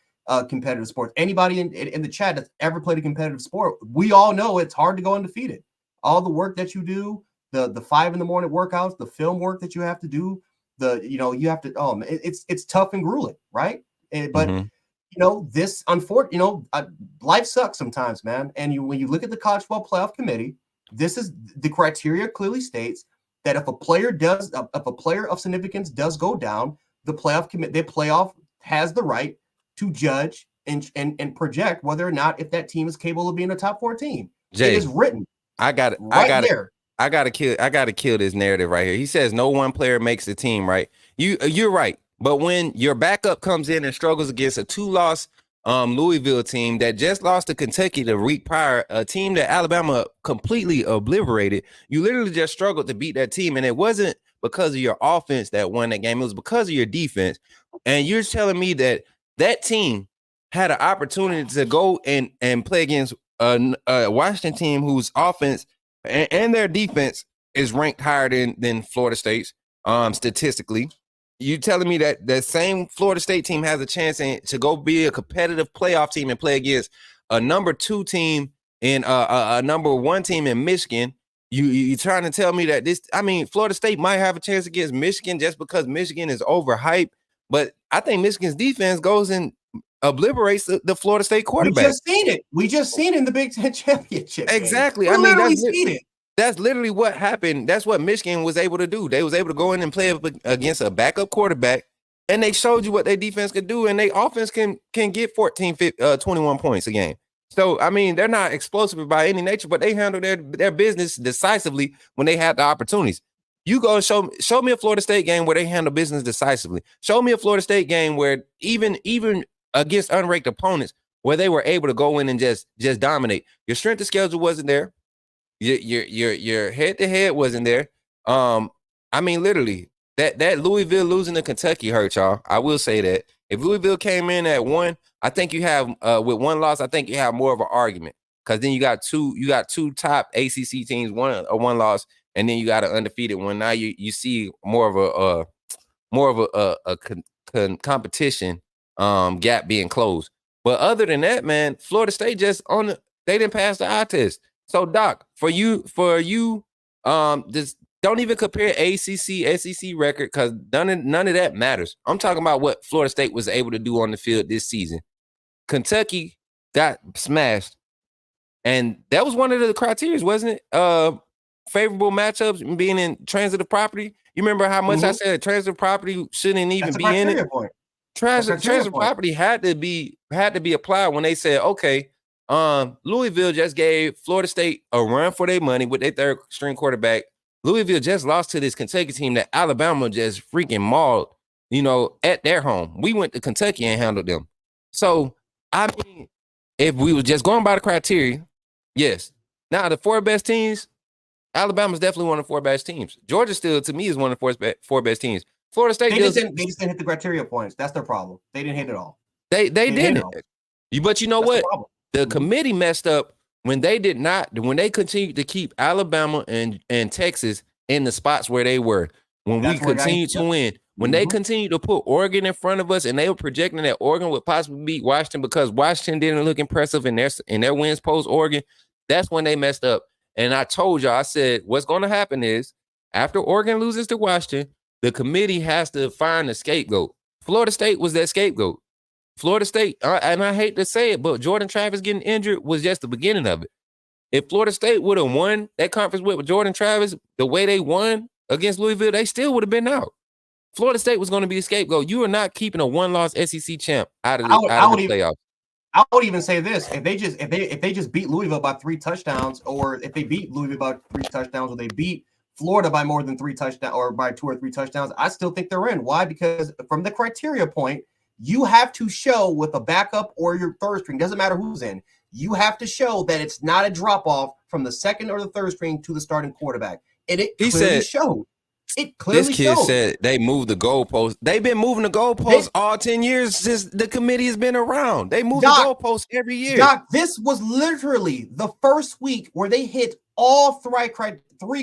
competitive sports. Anybody in the chat that's ever played a competitive sport, we all know it's hard to go undefeated. All the work that you do, the 5 in the morning workouts, the film work that you have to do, you have to, it's tough and grueling, right? But you know, this life sucks sometimes, man. And when you look at the college football playoff committee, this is the criteria clearly states that if a player of significance does go down, the playoff has the right to judge and project whether or not if that team is capable of being a top 4 team. Jay, it is written. I got to kill this narrative right here. He says no one player makes the team, right? You're right. But when your backup comes in and struggles against a 2-loss Louisville team that just lost to Kentucky the week prior, a team that Alabama completely obliterated, you literally just struggled to beat that team. And it wasn't because of your offense that won that game. It was because of your defense. And you're telling me that team had an opportunity to go and play against a Washington team whose offense and their defense is ranked higher than Florida State's statistically. You telling me that that same Florida State team has a chance to go be a competitive playoff team and play against a number 2 team and a number 1 team in Michigan? You trying to tell me that Florida State might have a chance against Michigan just because Michigan is overhyped, but I think Michigan's defense goes and obliterates the Florida State quarterback. We just seen it in the Big Ten championship. Exactly. I mean, that's literally what happened. That's what Michigan was able to do. They was able to go in and play against a backup quarterback, and they showed you what their defense could do, and their offense can get 21 points a game. So, I mean, they're not explosive by any nature, but they handle their business decisively when they had the opportunities. You go show me a Florida State game where they handle business decisively. Show me a Florida State game where even against unranked opponents where they were able to go in and just dominate. Your strength of schedule wasn't there. Your head-to-head wasn't there. Literally, that Louisville losing to Kentucky hurt y'all. I will say that. If Louisville came in at 1, I think you have with 1 loss, I think you have more of an argument because then you got two top ACC teams, one loss, and then you got an undefeated one. Now you see more of a competition gap being closed. But other than that, man, Florida State they didn't pass the eye test. So Doc, for you, just don't even compare ACC, SEC record because none of that matters. I'm talking about what Florida State was able to do on the field this season. Kentucky got smashed, and that was one of the criteria, wasn't it? Favorable matchups and being in transitive property. You remember how much I said transitive property shouldn't even be in it? Point. Transitive property had to be applied when they said, okay, Louisville just gave Florida State a run for their money with their third string quarterback. Louisville just lost to this Kentucky team that Alabama just freaking mauled, at their home. We went to Kentucky and handled them. So, I mean, if we were just going by the criteria, yes. Now, the 4 best teams, Alabama's definitely one of the 4 best teams. Georgia still, to me, is one of the 4 best teams. Florida State they just didn't hit the criteria points. That's their problem. They didn't hit it all. They didn't. But you know what? The committee messed up when they continued to keep Alabama and Texas in the spots where they were. When we continued to win. When they continued to put Oregon in front of us and they were projecting that Oregon would possibly beat Washington because Washington didn't look impressive in their wins post Oregon, that's when they messed up. And I told y'all, I said, what's going to happen is after Oregon loses to Washington, the committee has to find a scapegoat. Florida State was that scapegoat. Florida State, and I hate to say it, but Jordan Travis getting injured was just the beginning of it. If Florida State would have won that conference with Jordan Travis the way they won against Louisville, they still would have been out. Florida State was going to be a scapegoat. You are not keeping a 1-loss SEC champ out of the playoffs. I would even say this: if they just beat Louisville by 3 touchdowns, or if they beat Louisville by 3 touchdowns, or they beat Florida by more than 3 touchdowns, or by 2 or 3 touchdowns, I still think they're in. Why? Because from the criteria point, you have to show with a backup or your third string, doesn't matter who's in, you have to show that it's not a drop off from the second or the third string to the starting quarterback. And it clearly showed. It clearly this kid said they moved the goalposts. They've been moving the goalposts all 10 years since the committee has been around. They move the goalposts every year. Doc, this was literally the first week where they hit all 3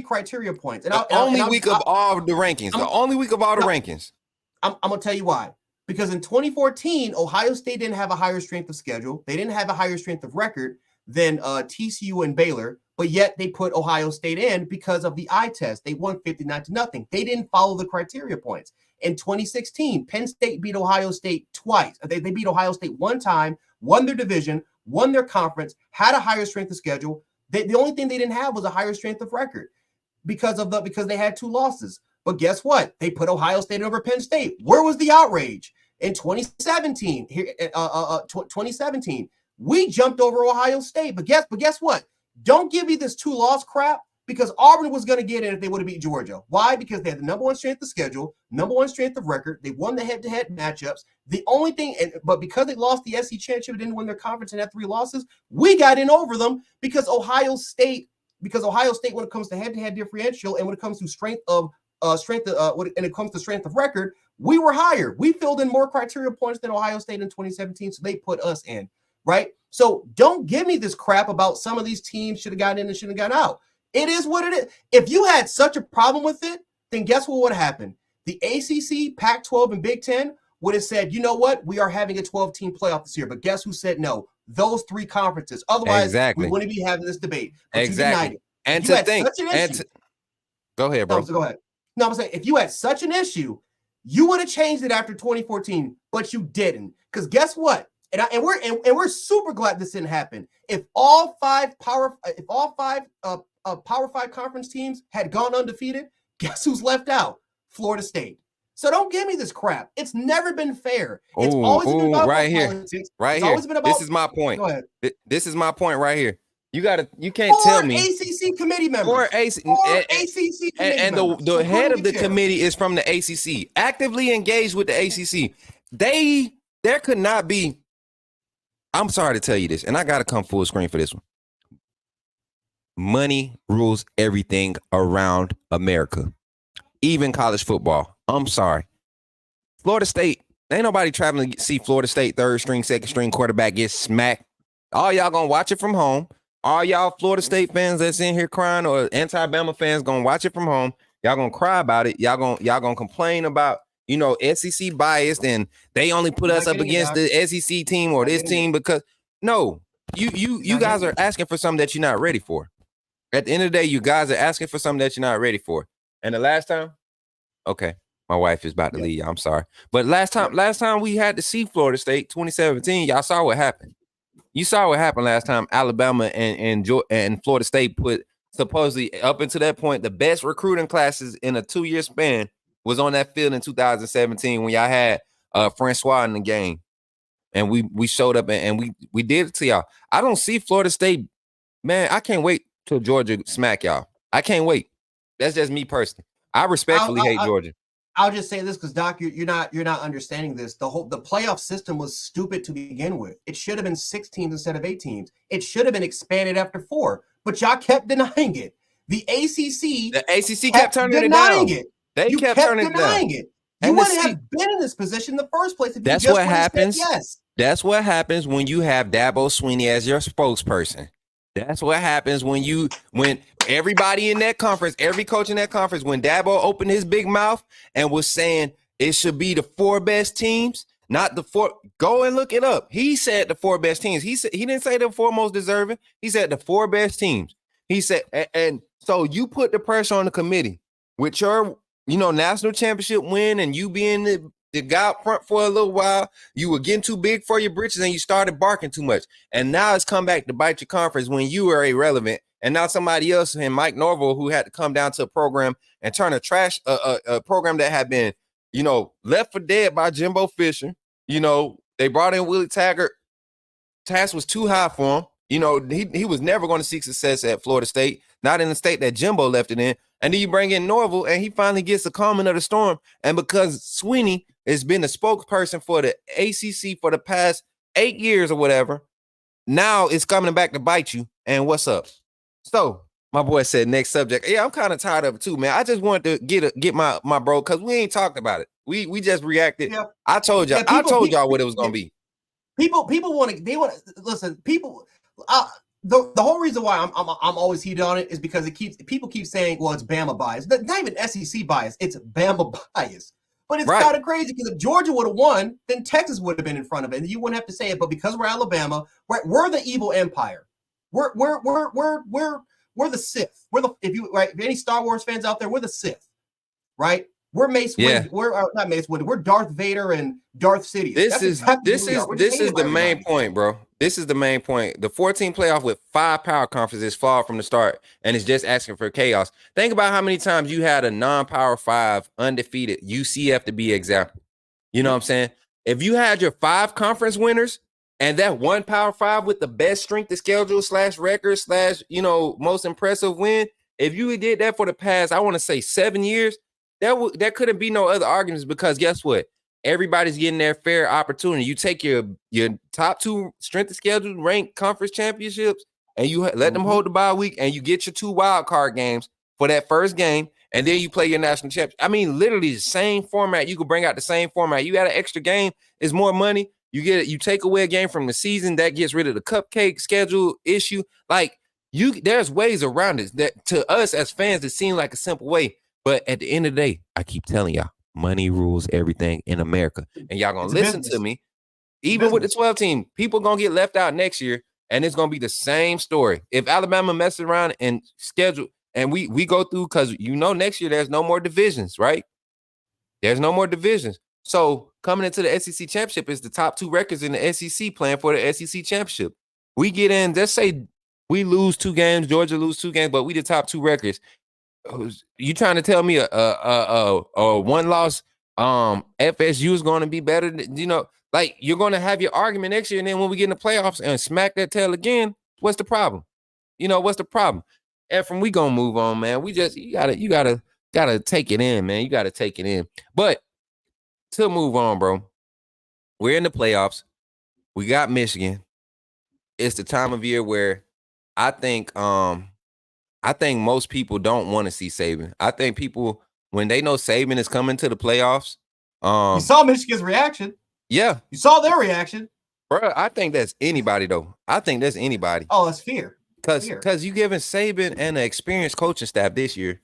criteria points. And the only week of all the rankings. I'm going to tell you why. Because in 2014, Ohio State didn't have a higher strength of schedule. They didn't have a higher strength of record than TCU and Baylor. But yet they put Ohio State in because of the eye test. They won 59-0. They didn't follow the criteria points. In 2016, Penn State beat Ohio State twice. They beat Ohio State 1 time, won their division, won their conference, had a higher strength of schedule. The only thing they didn't have was a higher strength of record because they had 2 losses. But guess what? They put Ohio State over Penn State. Where was the outrage? In 2017, 2017, we jumped over Ohio State. But guess what? Don't give me this 2-loss crap because Auburn was going to get in if they would have beat Georgia. Why? Because they had the number 1 strength of schedule, number 1 strength of record. They won the head-to-head matchups. The only thing, but because they lost the SEC championship and didn't win their conference and had 3 losses, we got in over them because Ohio State, when it comes to head-to-head differential and when it comes to strength of record, we were higher. We filled in more criteria points than Ohio State in 2017, so they put us in. Right? So don't give me this crap about some of these teams should have gotten in and shouldn't have gotten out. It is what it is. If you had such a problem with it, then guess what would happen? The ACC, Pac-12, and Big Ten would have said, you know what? We are having a 12-team playoff this year. But guess who said no? Those 3 conferences. Otherwise, we wouldn't be having this debate. But exactly. And to think. Go ahead, bro. Go ahead. No, I'm saying if you had such an issue, you would have changed it after 2014, but you didn't. Because guess what? And we're super glad this didn't happen. If all 5 Power 5 conference teams had gone undefeated, guess who's left out? Florida State. So don't give me this crap. It's never been fair. It's always been about politics. Right here. This is my point. Go ahead. This is my point right here. You can't tell me. ACC committee members. Or ACC and the head of the committee is from the ACC, actively engaged with the ACC. There could not be. I'm sorry to tell you this, and I got to come full screen for this one. Money rules everything around America, even college football. I'm sorry. Florida State Ain't nobody traveling to see Florida State third string, second string quarterback get smacked. All y'all gonna watch it from home. All y'all Florida State fans that's in here crying or anti-Bama fans gonna watch it from home. Y'all gonna cry about it. Y'all gonna complain about SEC biased and they only put You're us not up getting it, against Doc. the SEC team or Not this getting it. team because no, you Not guys getting are it. asking for something that you're not ready for. At the end of the day, you guys are asking for something that you're not ready for. And the last time, okay, my wife is about to Yep. leave. I'm sorry, but last time we had to see Florida State, 2017. Y'all saw what happened. You saw what happened last time. Alabama and Florida State put supposedly up until that point the best recruiting classes in a 2-year span was on that field in 2017 when y'all had Francois in the game, and we showed up and we did it to y'all. I don't see Florida State, man. I can't wait till Georgia smack y'all. I can't wait. That's just me personally. I respectfully hate Georgia. I'll just say this because Doc, you're not understanding this. The playoff system was stupid to begin with. It should have been 6 teams instead of 8 teams. It should have been expanded after 4, but y'all kept denying it. The ACC kept turning it denying down. it. They You kept turning it down. denying it. You And wouldn't have been in this position in the first place if you that's just what would have said happens. yes. That's what happens when you have Dabo Swinney as your spokesperson. That's what happens when everybody in that conference, every coach in that conference, when Dabo opened his big mouth and was saying it should be the 4 best teams, not the 4. Go and look it up. He said the 4 best teams. He didn't say the 4 most deserving. He said the 4 best teams. He said, and so you put the pressure on the committee with your, national championship win and you being the guy up front for a little while. You were getting too big for your britches and you started barking too much. And now it's come back to bite your conference when you were irrelevant. And now somebody else, and Mike Norvell, who had to come down to a program and turn a program that had been, left for dead by Jimbo Fisher. They brought in Willie Taggart. Task was too high for him. He was never going to seek success at Florida State, not in the state that Jimbo left it in. And then you bring in Norvell, and he finally gets the calming of the storm. And because Swinney has been the spokesperson for the ACC for the past 8 years or whatever, now it's coming back to bite you. And what's up? So my boy said next subject. Yeah, I'm kind of tired of it too, man. I just wanted to get my bro because we ain't talked about it. We just reacted. Yeah. I told y'all. I told y'all what it was gonna be. People want to listen. People, the whole reason why I'm always heated on it is because people keep saying, well, it's Bama bias. Not even SEC bias. It's Bama bias. But it's kind of crazy because if Georgia would have won, then Texas would have been in front of it, and you wouldn't have to say it. But because we're Alabama, we're the evil empire. We're the Sith. If any Star Wars fans out there, we're the Sith, right? We're Mace Windu. We're not Mace Windu. We're Darth Vader and Darth Sidious. This is the main point, bro. This is the main point. The 14 playoff with 5 power conferences flawed from the start, and it's just asking for chaos. Think about how many times you had a non-power 5 undefeated UCF to be example. You know what I'm saying? If you had your 5 conference winners and that one power 5 with the best strength of schedule / record / most impressive win, if you did that for the past, I want to say 7 years. There couldn't be no other arguments because guess what? Everybody's getting their fair opportunity. You take your top 2 strength of schedule ranked conference championships and you let them hold the bye week and you get your 2 wild card games for that first game and then you play your national championship. I mean, literally the same format. You could bring out the same format. You got an extra game. It's more money. You take away a game from the season that gets rid of the cupcake schedule issue. Like there's ways around it that to us as fans, it seems like a simple way. But at the end of the day, I keep telling y'all, money rules everything in America. And y'all going to listen to me. Even with the 12 team, people going to get left out next year, and it's going to be the same story. If Alabama messes around and schedule, and we go through, because next year there's no more divisions, right? There's no more divisions. So coming into the SEC championship is the top 2 records in the SEC playing for the SEC championship. We get in, let's say we lose 2 games, Georgia lose 2 games, but we the top 2 records. You trying to tell me a 1-loss FSU is going to be better than, like you're going to have your argument next year, and then when we get in the playoffs and smack that tail again, what's the problem? What's the problem? Ephraim, we gonna move on, man. We just you gotta take it in, man. You gotta take it in. But to move on, bro, we're in the playoffs. We got Michigan. It's the time of year where I think most people don't want to see Saban. I think people, when they know Saban is coming to the playoffs, You saw Michigan's reaction. Yeah. You saw their reaction. Bro, I think that's anybody, though. I think that's anybody. Oh, that's fear. Because you giving Saban and an experienced coaching staff this year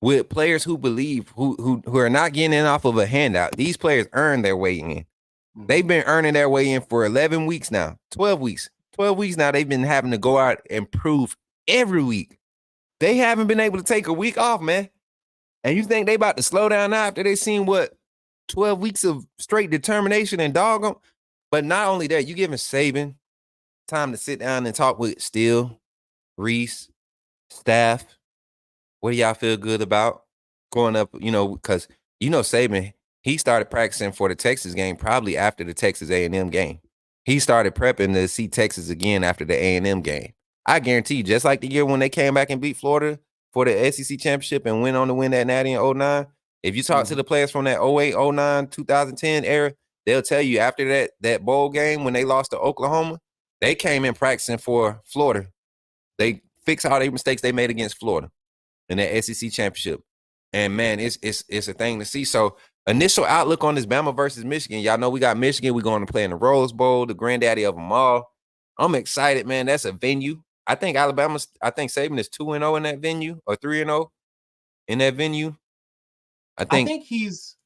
with players who believe, who are not getting in off of a handout. These players earn their way in. Mm-hmm. They've been earning their way in for 11 weeks now, 12 weeks. 12 weeks now, they've been having to go out and prove every week. They haven't been able to take a week off, man. And you think they about to slow down now after they seen 12 weeks of straight determination and dog them? But not only that, you giving Saban time to sit down and talk with Steele, Reese, staff. What do y'all feel good about going up? Because Saban, he started practicing for the Texas game probably after the Texas A&M game. He started prepping to see Texas again after the A&M game. I guarantee you, just like the year when they came back and beat Florida for the SEC championship and went on to win that Natty in 2009, if you talk to the players from that 2008, 2009, 2010 era, they'll tell you after that bowl game when they lost to Oklahoma, they came in practicing for Florida. They fixed all their mistakes they made against Florida in that SEC championship. And, man, it's a thing to see. So, initial outlook on this Bama versus Michigan. Y'all know we got Michigan. We're going to play in the Rose Bowl, the granddaddy of them all. I'm excited, man. That's a venue. I think Saban is 2-0 in that venue or 3-0 in that venue. I think he's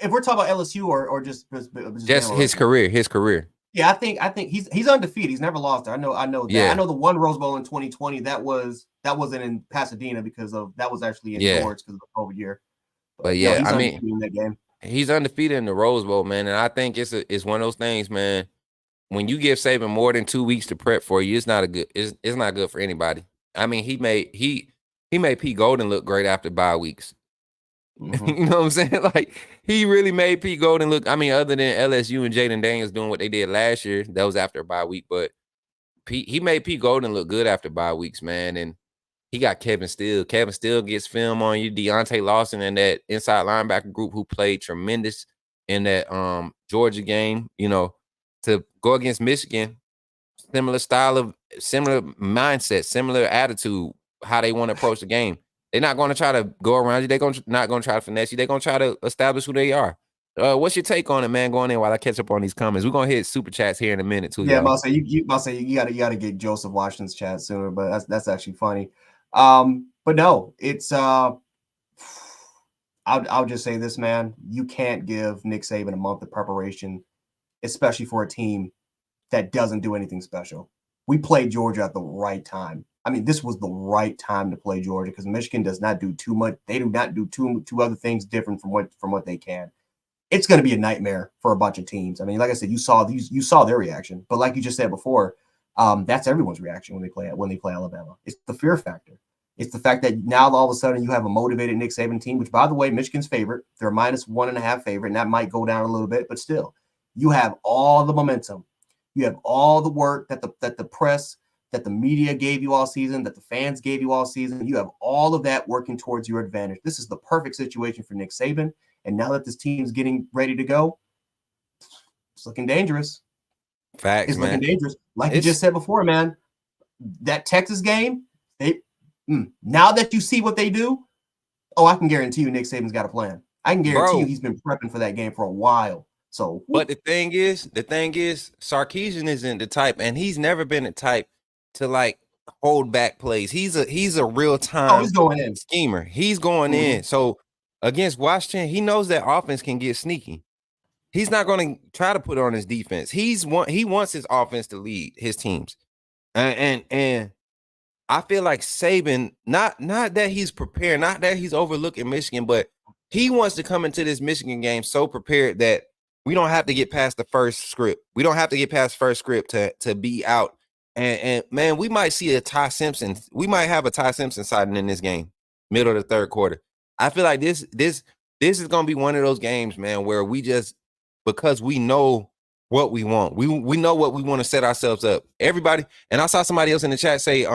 if we're talking about LSU or just his career. Yeah, I think he's undefeated. He's never lost. I know that. Yeah. I know the one Rose Bowl in 2020 that wasn't in Pasadena because that was actually indoors because of the COVID year. But yeah, I mean, in that game. He's undefeated in the Rose Bowl, man, and I think it's one of those things, man. When you give Saban more than 2 weeks to prep for you, it's not good for anybody. I mean, he made Pete Golden look great after bye weeks. Mm-hmm. You know what I'm saying? Like, he really made Pete Golden look. I mean, other than LSU and Jaden Daniels doing what they did last year, that was after a bye week. But he made Pete Golden look good after bye weeks, man. And he got Kevin Steele. Kevin Steele gets film on you. Deontay Lawson and that inside linebacker group who played tremendous in that Georgia game. To go against Michigan, similar mindset, similar attitude, how they want to approach the game. They're not going to try to go around you. They're not going to try to finesse you. They're going to try to establish who they are. What's your take on it, man? Going in while I catch up on these comments. We're going to hit super chats here in a minute too. Yeah, I'll say you got to get Joseph Washington's chat sooner, but that's actually funny. But no, it's I'll just say this, man. You can't give Nick Saban a month of preparation, especially for a team that doesn't do anything special. We played Georgia at the right time. I mean, this was the right time to play Georgia because Michigan does not do too much. They do not do two other things different from what they can. It's going to be a nightmare for a bunch of teams. I mean, like I said, you saw their reaction, but like you just said before, that's everyone's reaction when they play Alabama. It's the fear factor. It's the fact that now all of a sudden you have a motivated Nick Saban team, which, by the way, Michigan's favorite. They're -1.5 favorite, and that might go down a little bit, but still, you have all the momentum. You have all the work that the press, that the media gave you all season, that the fans gave you all season. You have all of that working towards your advantage. This is the perfect situation for Nick Saban. And now that this team's getting ready to go, it's looking dangerous. Facts, it's looking dangerous. Like you just said before, man, that Texas game, now that you see what they do, I can guarantee you Nick Saban's got a plan. I can guarantee you he's been prepping for that game for a while. So, but the thing is, Sarkisian isn't the type, and he's never been the type to like hold back plays. He's a real time he's going in schemer. He's going in. So against Washington, he knows that offense can get sneaky. He's not going to try to put on his defense. He wants his offense to lead his teams, and I feel like Saban, not that he's prepared, not that he's overlooking Michigan, but he wants to come into this Michigan game so prepared that we don't have to get past the first script. We don't have to get past first script to be out. And man, we might see a Ty Simpson. We might have a Ty Simpson sighting in this game, middle of the third quarter. I feel like this is gonna be one of those games, man, where we just, because we know what we want. We know what we want to set ourselves up. Everybody, and I saw somebody else in the chat say,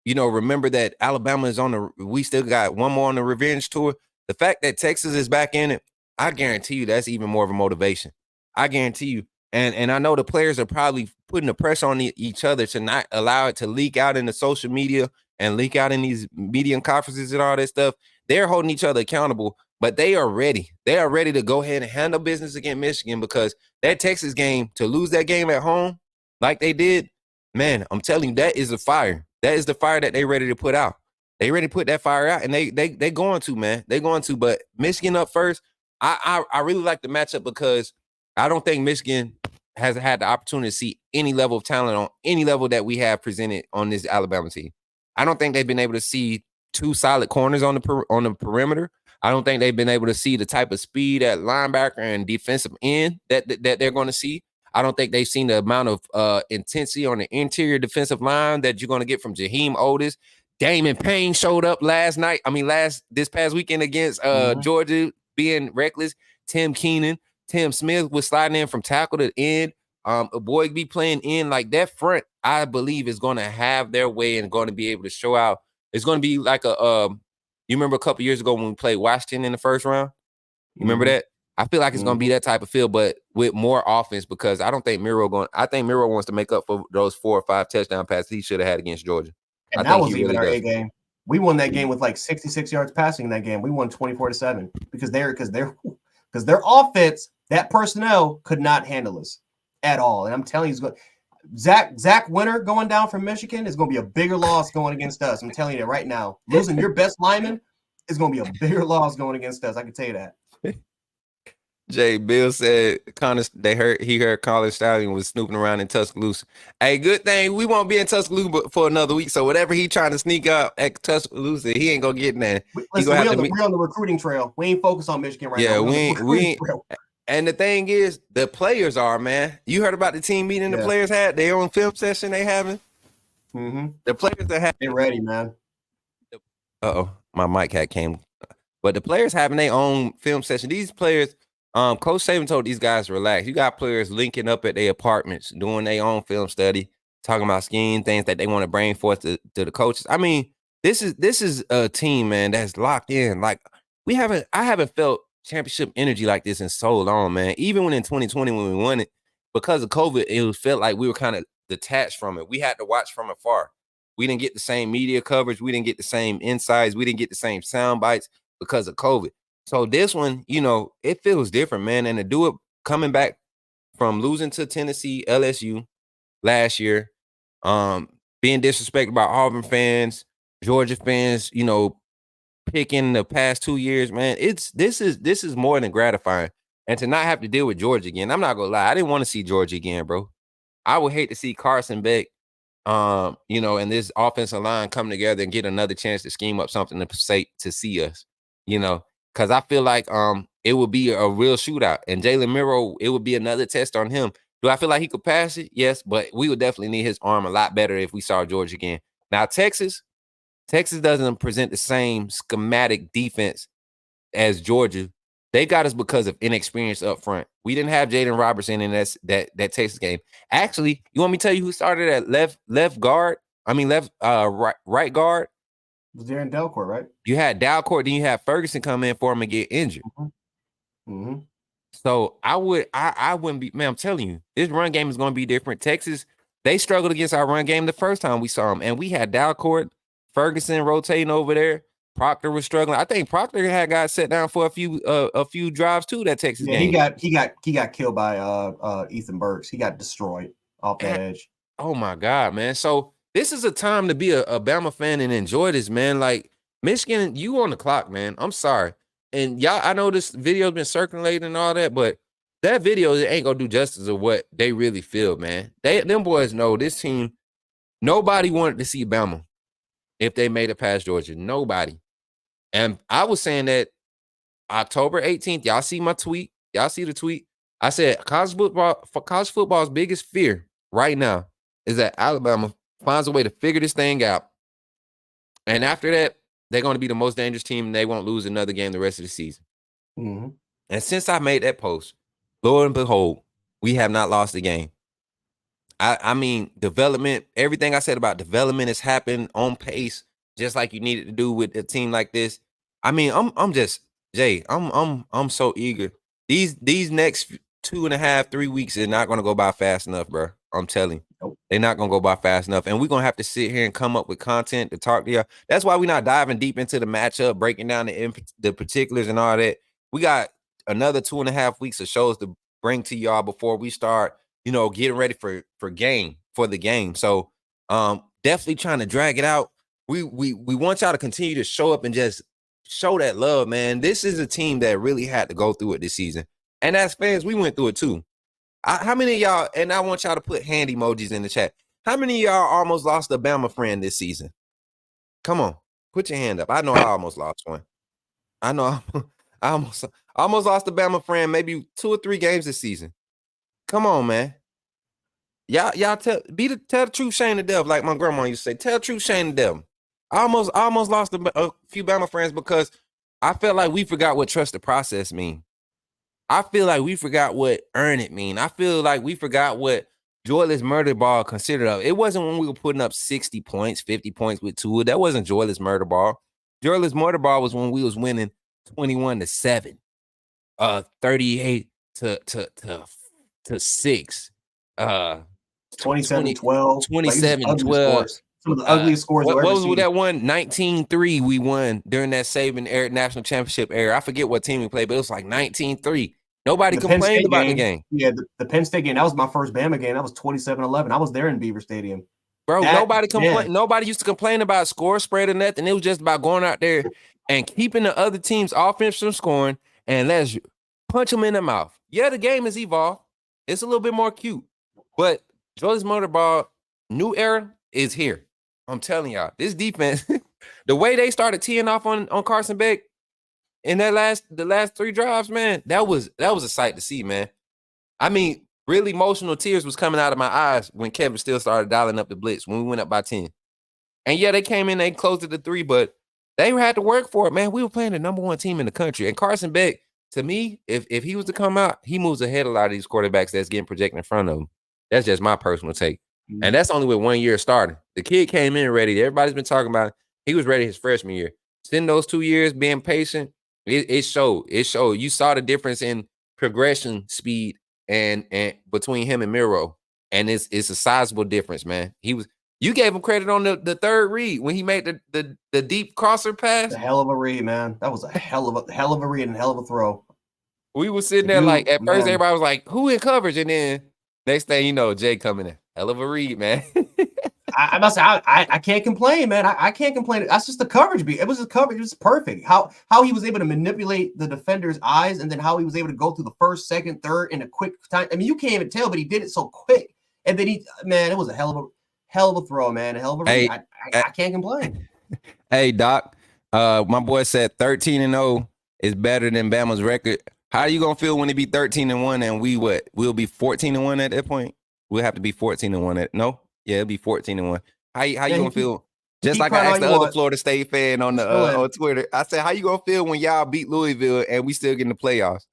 remember that Alabama is we still got one more on the revenge tour. The fact that Texas is back in it, I guarantee you that's even more of a motivation. I guarantee you. And I know the players are probably putting the pressure on each other to not allow it to leak out in the social media and leak out in these media conferences and all that stuff. They're holding each other accountable. but they are ready. They are ready to go ahead and handle business against Michigan because that Texas game, to lose that game at home like they did, man, I'm telling you, that is a fire. That is the fire that they ready to put out. They ready to put that fire out, and they going to, man. They going to, but Michigan up first. I really like the matchup because I don't think Michigan has had the opportunity to see any level of talent on any level that we have presented on this Alabama team. I don't think they've been able to see two solid corners on the perimeter. I don't think they've been able to see the type of speed at linebacker and defensive end that they're going to see. I don't think they've seen the amount of intensity on the interior defensive line that you're going to get from Jaheim Otis. Damon Payne showed up this past weekend against Georgia, being reckless. Tim Keenan, Tim Smith was sliding in from tackle to end. A boy be playing in like that front. I believe is going to have their way and going to be able to show out. It's going to be like you remember a couple years ago when we played Washington in the first round? You remember that? I feel like it's going to be that type of feel, but with more offense because I think Milroe wants to make up for those 4 or 5 touchdown passes he should have had against Georgia. And that was even our A game. We won that game with like 66 yards passing in that game. We won 24-7 because their offense, that personnel could not handle us at all. And I'm telling you, Zach Winter going down from Michigan is going to be a bigger loss going against us. I'm telling you that right now. Losing your best lineman is going to be a bigger loss going against us. I can tell you that. Jay Bill said he heard College Stallion was snooping around in Tuscaloosa. Hey, good thing we won't be in Tuscaloosa for another week. So whatever he trying to sneak out at Tuscaloosa, he ain't gonna get in there. We're on the recruiting trail. We ain't focused on Michigan right now. Yeah, we ain't. And the thing is, the players are, man. You heard about the team meeting the players had? Their own film session they having. The players that have. They're ready, man. My mic had came. But the players having their own film session. These players, Coach Saban told these guys to relax. You got players linking up at their apartments, doing their own film study, talking about scheme things that they want to bring forth to the coaches. I mean, this is a team, man, that's locked in. Like I haven't felt championship energy like this in so long, man. Even when in 2020 when we won it, because of COVID, it felt like we were kind of detached from it. We had to watch from afar. We didn't get the same media coverage. We didn't get the same insights. We didn't get the same sound bites because of COVID. So this one, it feels different, man. And to do it coming back from losing to Tennessee, LSU last year, being disrespected by Auburn fans, Georgia fans, picking the past 2 years, man, this is more than gratifying. And to not have to deal with Georgia again, I'm not gonna lie, I didn't want to see Georgia again, bro. I would hate to see Carson Beck, and this offensive line come together and get another chance to scheme up something to see us, because I feel like it would be a real shootout. And Jalen Milroe, it would be another test on him. Do I feel like he could pass it? Yes, but we would definitely need his arm a lot better if we saw Georgia again. Now, Texas doesn't present the same schematic defense as Georgia. They got us because of inexperience up front. We didn't have Jaden Robertson in that Texas game. Actually, you want me to tell you who started at right guard? It was Darren Delcourt, right? You had Dalcourt, then you had Ferguson come in for him and get injured. So I wouldn't be, man, I'm telling you, this run game is going to be different. Texas, they struggled against our run game the first time we saw them, and we had Dalcourt, Ferguson rotating over there. Proctor was struggling. I think Proctor had got set down for a few drives too. That Texas game. He got killed by Ethan Burks. He got destroyed off that edge. Oh my God, man! So this is a time to be a Bama fan and enjoy this, man. Like Michigan, you on the clock, man. I'm sorry, and y'all. I know this video's been circulating and all that, but that video ain't gonna do justice of what they really feel, man. Them boys know this team. Nobody wanted to see Bama if they made it past Georgia. Nobody. And I was saying that October 18th, y'all see my tweet? Y'all see the tweet? I said college football's biggest fear right now is that Alabama finds a way to figure this thing out. And after that, they're going to be the most dangerous team and they won't lose another game the rest of the season. And since I made that post, lo and behold, we have not lost a game. I mean, development, everything I said about development has happened on pace, just like you needed to do with a team like this. I mean, I'm just Jay. I'm so eager. These next 2.5-3 weeks are not going to go by fast enough, bro. I'm telling you, they're not gonna go by fast enough. And we're gonna have to sit here and come up with content to talk to y'all. That's why we're not diving deep into the matchup, breaking down the particulars and all that. We got another 2.5 weeks of shows to bring to y'all before we start, getting ready for the game. So definitely trying to drag it out. We want y'all to continue to show up and just show that love, man. This is a team that really had to go through it this season. And as fans, we went through it too. How many of y'all, and I want y'all to put hand emojis in the chat. How many of y'all almost lost a Bama friend this season? Come on, put your hand up. I know I almost lost one. I know I almost lost a Bama friend maybe 2 or 3 games this season. Come on, man. Y'all tell the truth, shame the devil, like my grandma used to say. Tell the truth, shame the devil. I almost lost a few Bama friends because I felt like we forgot what trust the process mean. I feel like we forgot what earn it mean. I feel like we forgot what joyless murder ball considered of. It wasn't when we were putting up 60 points, 50 points with Tua. That wasn't joyless murder ball. Joyless murder ball was when we was winning 21-7, 38 to 6, 27-12, 27-12. Some of the ugliest scores. What was with that one? 19-3 we won during that Saban national championship era. I forget what team we played, but it was like 19-3. Nobody complained about the game. Yeah, the Penn State game. That was my first Bama game. That was 27-11. I was there in Beaver Stadium. Bro, nobody complained. Nobody used to complain about score spread or nothing. It was just about going out there and keeping the other team's offense from scoring and let's punch them in the mouth. Yeah, the game has evolved. It's a little bit more cute. But Joyless Motorball, new era is here. I'm telling y'all, this defense, the way they started teeing off on Carson Beck in the last 3 drives, man, that was a sight to see, man. I mean, really emotional tears was coming out of my eyes when Kevin still started dialing up the blitz when we went up by 10. And yeah, they came in, they closed it to 3, but they had to work for it, man. We were playing the number 1 team in the country. And Carson Beck, to me, if he was to come out, he moves ahead of a lot of these quarterbacks that's getting projected in front of him. That's just my personal take. Mm-hmm. And that's only with 1 year starting. The kid came in ready. Everybody's been talking about it. He was ready his freshman year. Spending those 2 years being patient, it showed. It showed. You saw the difference in progression speed and between him and Milroe. And it's a sizable difference, man. You gave him credit on the third read when he made the deep crosser pass. A hell of a read, man. That was a hell of a read and a hell of a throw. We were sitting there like at first everybody was like, who in coverage? And then next thing you know, Jay coming in. Hell of a read, man. I must say, I can't complain, man. I can't complain. That's just the coverage beat. It was the coverage. It was perfect. How he was able to manipulate the defender's eyes and then how he was able to go through the first, second, third in a quick time. I mean, you can't even tell, but he did it so quick. And then it was a hell of a throw, man. A hell of a read. I can't complain. Hey, Doc, my boy said 13-0 is better than Bama's record. How are you gonna feel when it be 13-1 and we'll be 14-1 at that point? We'll have to be 14-1 no? Yeah, it'll be 14-1. How you gonna feel? Just like I asked the other Florida State fan on the on Twitter. I said, how you gonna feel when y'all beat Louisville and we still get in the playoffs?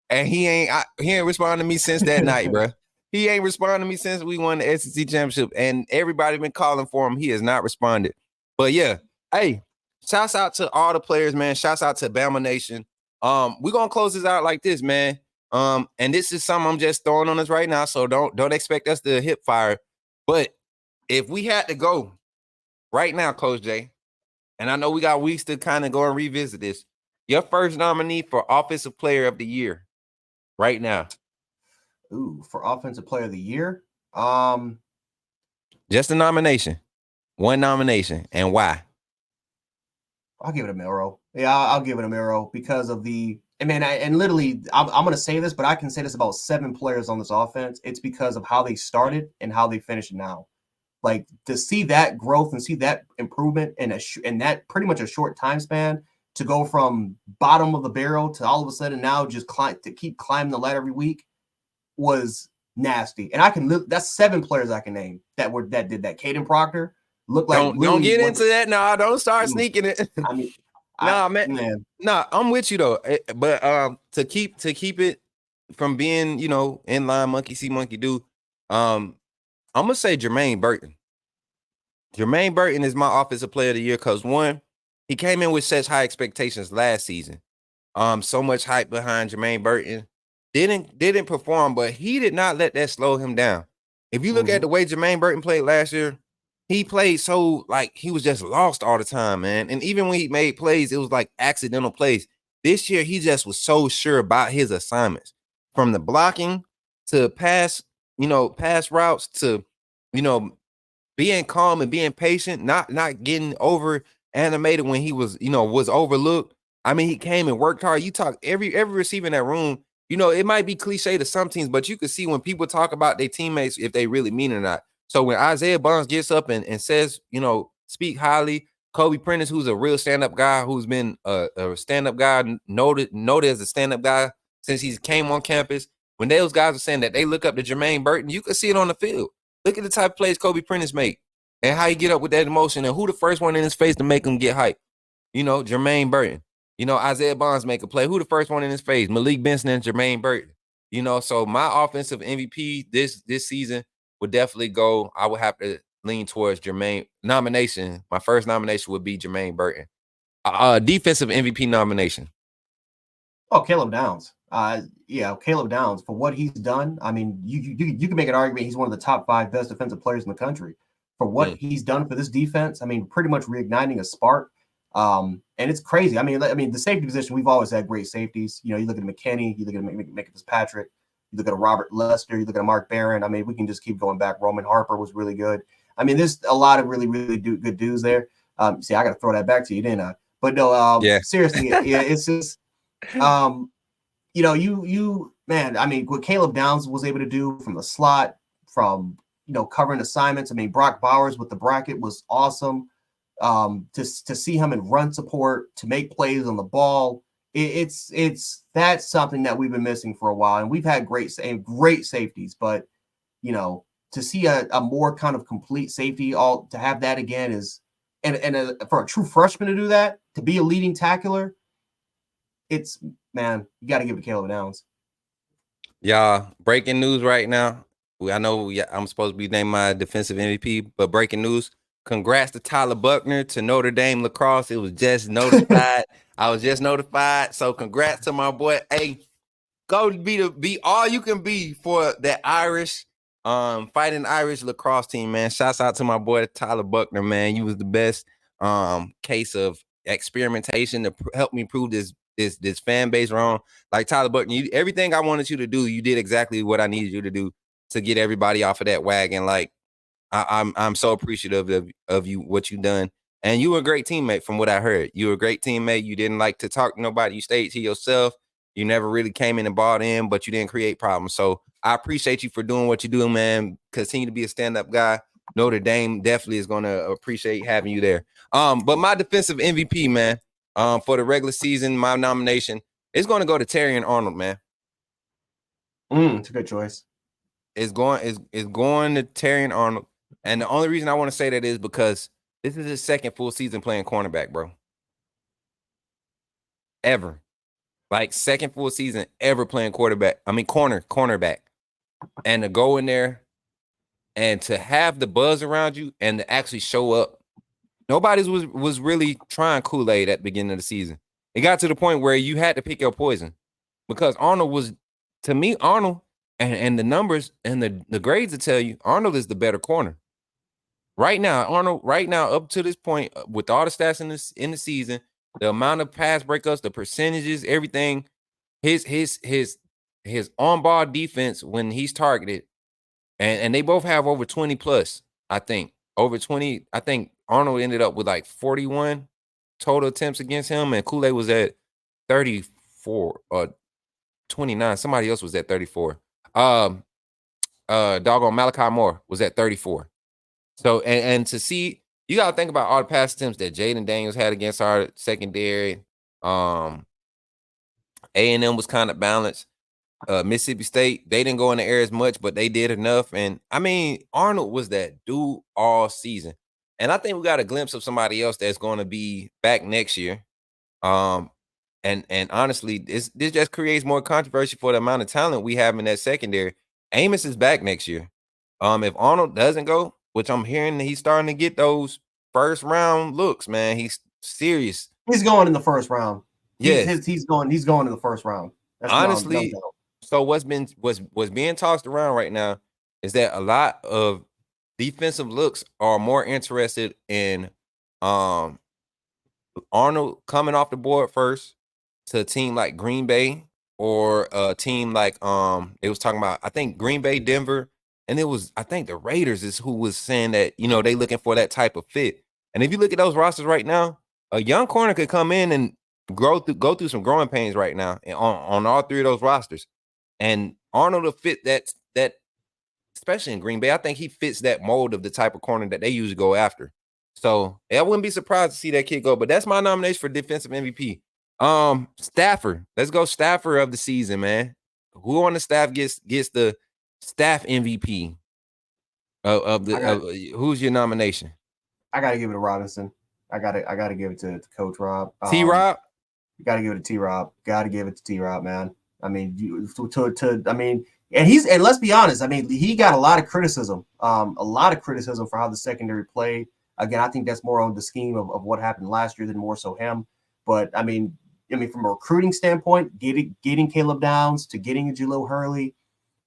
And he ain't responded to me since that night, bro. He ain't responded to me since we won the SEC championship, and everybody been calling for him. He has not responded. But yeah, hey, shouts out to all the players, man. Shouts out to Bama Nation. We're gonna close this out like this, man. And this is something I'm just throwing on us right now, so don't expect us to hip fire. But if we had to go right now, Coach Jay, and I know we got weeks to kind of go and revisit this, your first nominee for Offensive Player of the Year right now. Ooh, for Offensive Player of the Year? Just a nomination. One nomination. And why? I'll give it a Milroe. Yeah, I'll give it a Milroe because of literally, I'm going to say this, but I can say this about 7 players on this offense. It's because of how they started and how they finish now. Like, to see that growth and see that improvement in that pretty much a short time span, to go from bottom of the barrel to all of a sudden now just keep climbing the ladder every week was nasty. And that's 7 players I can name that did that. Caden Proctor looked like don't get into that. No, don't start sneaking it. I mean, man. No, I'm with you though. But to keep it from being, in line, monkey see, monkey do. I'm gonna say Jermaine Burton. Jermaine Burton is my Offensive Player of the Year because, one, he came in with such high expectations last season. So much hype behind Jermaine Burton. Didn't perform, but he did not let that slow him down. If you look at the way Jermaine Burton played last year, he played so like he was just lost all the time, man. And even when he made plays, it was like accidental plays. This year, he just was so sure about his assignments, from the blocking to pass, pass routes to, you know, being calm and being patient, not getting over animated when he was overlooked. I mean, he came and worked hard. You talk every receiver in that room. It might be cliche to some teams, but you can see when people talk about their teammates if they really mean it or not. So when Isaiah Bonds gets up and says, speak highly, Kobe Prentice, who's a real stand-up guy, who's been a stand-up guy, noted as a stand-up guy since he came on campus. When those guys are saying that they look up to Jermaine Burton, you can see it on the field. Look at the type of plays Kobe Prentice make and how he get up with that emotion and who the first one in his face to make him get hyped. Jermaine Burton. Isaiah Bonds make a play. Who the first one in his face? Malik Benson and Jermaine Burton. So my offensive MVP this season would definitely go. I would have to lean towards Jermaine nomination. My first nomination would be Jermaine Burton. Defensive MVP nomination. Oh, Caleb Downs. Caleb Downs, for what he's done. I mean, you can make an argument he's one of the top 5 best defensive players in the country. For what he's done for this defense, I mean, pretty much reigniting a spark. And it's crazy. I mean, the safety position, we've always had great safeties. You look at McKinney, you look at Micah Fitzpatrick, you look at Robert Lester, you look at Mark Barron. I mean, we can just keep going back. Roman Harper was really good. I mean, there's a lot of really, really good dudes there. See, I got to throw that back to you, didn't I? But no, seriously, it's just, man, I mean, what Caleb Downs was able to do from the slot, from, covering assignments. I mean, Brock Bowers with the bracket was awesome. To see him in run support, to make plays on the ball, that's something that we've been missing for a while. And we've had great safeties, but, to see a more kind of complete safety, to have that again is, for a true freshman to do that, to be a leading tackler, man, you got to give it to Caleb Downs. Y'all, breaking news right now. I know I'm supposed to be named my defensive MVP, but breaking news. Congrats to Tyler Buckner to Notre Dame lacrosse. It was just notified. I was just notified. So congrats to my boy. Hey, go be all you can be for that Irish, fighting Irish lacrosse team, man. Shouts out to my boy Tyler Buckner, man. You was the best case of experimentation to help me prove this fan base wrong. Like Tyler Buckner, everything I wanted you to do, you did exactly what I needed you to do to get everybody off of that wagon. Like I'm so appreciative of you, what you done. And you were a great teammate from what I heard. You were a great teammate. You didn't like to talk to nobody. You stayed to yourself. You never really came in and bought in, but you didn't create problems. So I appreciate you for doing what you do, man. Continue to be a stand-up guy. Notre Dame definitely is going to appreciate having you there. But my defensive MVP, man, for the regular season, my nomination is going to go to Terrion Arnold, man. It's a good choice. It's going to Terrion Arnold. And the only reason I want to say that is because this is his second full season playing cornerback, bro. Ever. Like, second full season ever playing cornerback. And to go in there and to have the buzz around you and to actually show up. Nobody was really trying Kool-Aid at the beginning of the season. It got to the point where you had to pick your poison. Because Arnold was, to me, and the numbers and the grades will tell you, Arnold is the better corner. Arnold, up to this point, with all the stats in the season, the amount of pass breakups, the percentages, everything, his on-ball defense when he's targeted, and they both have over 20 plus, I think. Over 20, I think Arnold ended up with like 41 total attempts against him, and Kool-Aid was at 34 or 29. Somebody else was at 34. Doggone Malachi Moore was at 34. So, and to see, you got to think about all the pass attempts that Jaden Daniels had against our secondary. A&M was kind of balanced. Mississippi State, they didn't go in the air as much, but they did enough. And I mean, Arnold was that dude all season. And I think we got a glimpse of somebody else that's going to be back next year. And honestly, this just creates more controversy for the amount of talent we have in that secondary. Amos is back next year. If Arnold doesn't go, which I'm hearing he's starting to get those first round looks, man. He's serious. He's going in the first round. Yeah, he's going in the first round. That's honestly. So what's being tossed around right now is that a lot of defensive looks are more interested in Arnold coming off the board first to a team like Green Bay or a team like it was talking about, I think Green Bay, Denver, and it was, I think the Raiders is who was saying that, they looking for that type of fit. And if you look at those rosters right now, a young corner could come in and go through some growing pains right now on all three of those rosters. And Arnold will fit that especially in Green Bay. I think he fits that mold of the type of corner that they usually go after. So I wouldn't be surprised to see that kid go. But that's my nomination for defensive MVP. Stafford. Let's go Stafford of the season, man. Who on the staff gets the staff MVP who's your nomination? I gotta give it to Robinson. I gotta give it to Coach Rob. T-Rob? You gotta give it to T-Rob. Gotta give it to T-Rob, man. I mean, I mean, and let's be honest. I mean, he got a lot of criticism. A lot of criticism for how the secondary played. Again, I think that's more on the scheme of what happened last year than more so him. But I mean, from a recruiting standpoint, getting Caleb Downs to getting a Jalil Hurley,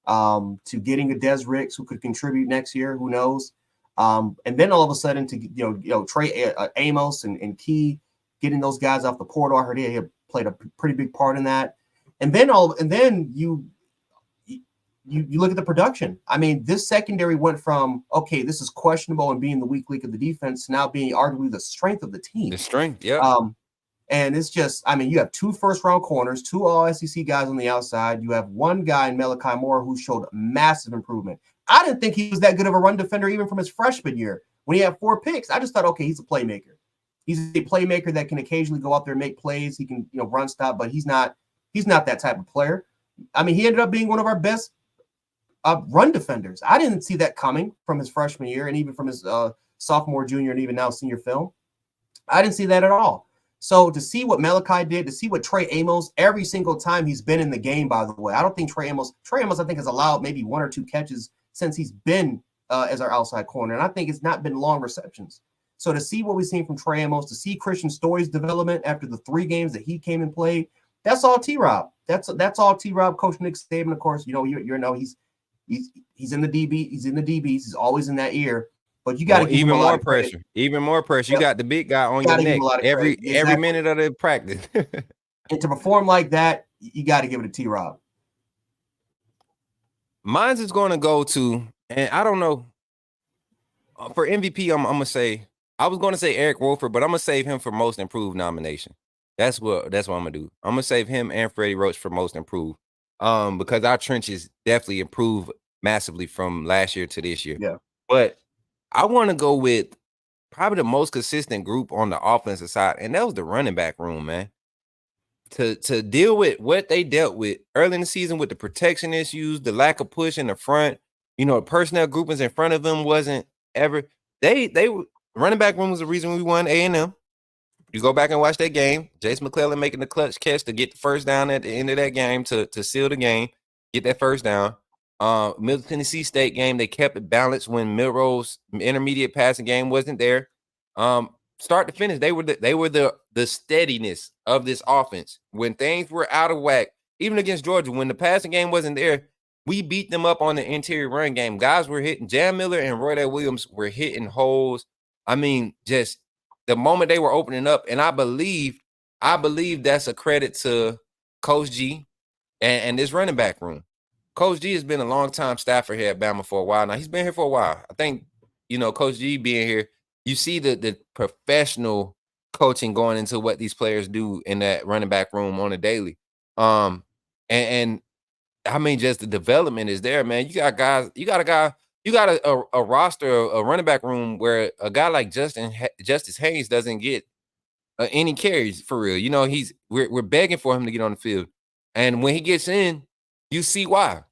to getting a Des Ricks who could contribute next year, who knows? And then all of a sudden to Trey Amos and Key, getting those guys off the portal. I heard he played a pretty big part in that. And then you look at the production. I mean, this secondary went from, okay, this is questionable and being the weak link of the defense, now being arguably the strength of the team. The strength, yeah. And it's just, I mean, you have 2 first-round corners, 2 all-SEC guys on the outside. You have one guy in Malachi Moore who showed massive improvement. I didn't think he was that good of a run defender even from his freshman year when he had 4 picks. I just thought, okay, he's a playmaker. He's a playmaker that can occasionally go out there and make plays. He can, run stop, but he's not that type of player. I mean, he ended up being one of our best run defenders. I didn't see that coming from his freshman year and even from his sophomore, junior, and even now senior film. I didn't see that at all. So to see what Malachi did, to see what Trey Amos, every single time he's been in the game, by the way, I don't think Trey Amos, I think, has allowed maybe 1 or 2 catches since he's been as our outside corner. And I think it's not been long receptions. So to see what we've seen from Trey Amos, to see Christian Story's development after the 3 games that he came and played, that's all T-Rob. That's all T-Rob. Coach Nick Saban, of course, he's in the DB. He's in the DBs. He's always in that ear. But you got to give even him a more lot pressure. Of Even more pressure. Yep. You got the big guy on your neck every minute of the practice. And to perform like that, you got to give it to T-Rob. Mine's is going to go to, and I don't know, for MVP, I'm going to say, I was going to say Eric Wolford, but I'm going to save him for most improved nomination. That's what I'm going to do. I'm going to save him and Freddie Roach for most improved. Because our trenches definitely improved massively from last year to this year. Yeah. But I want to go with probably the most consistent group on the offensive side, and that was the running back room, man. To deal with what they dealt with early in the season with the protection issues, the lack of push in the front, the personnel groupings in front of them wasn't ever. They running back room was the reason we won A&M. You go back and watch that game. Jace McClellan making the clutch catch to get the first down at the end of that game to seal the game, get that first down. Middle Tennessee State game, they kept it balanced when Milroe's intermediate passing game wasn't there. Start to finish, they were the steadiness of this offense. When things were out of whack, even against Georgia, when the passing game wasn't there, we beat them up on the interior run game. Guys were hitting, Jam Miller and Roydell Williams were hitting holes. I mean, just the moment they were opening up, and I believe that's a credit to Coach G and this running back room. Coach G has been a long-time staffer here at Bama for a while now. He's been here for a while. I think, Coach G being here, you see the professional coaching going into what these players do in that running back room on a daily. And I mean, just the development is there, man. You got guys, you got a roster, a running back room where a guy like Justice Haynes doesn't get any carries for real. We're begging for him to get on the field. And when he gets in, you see why.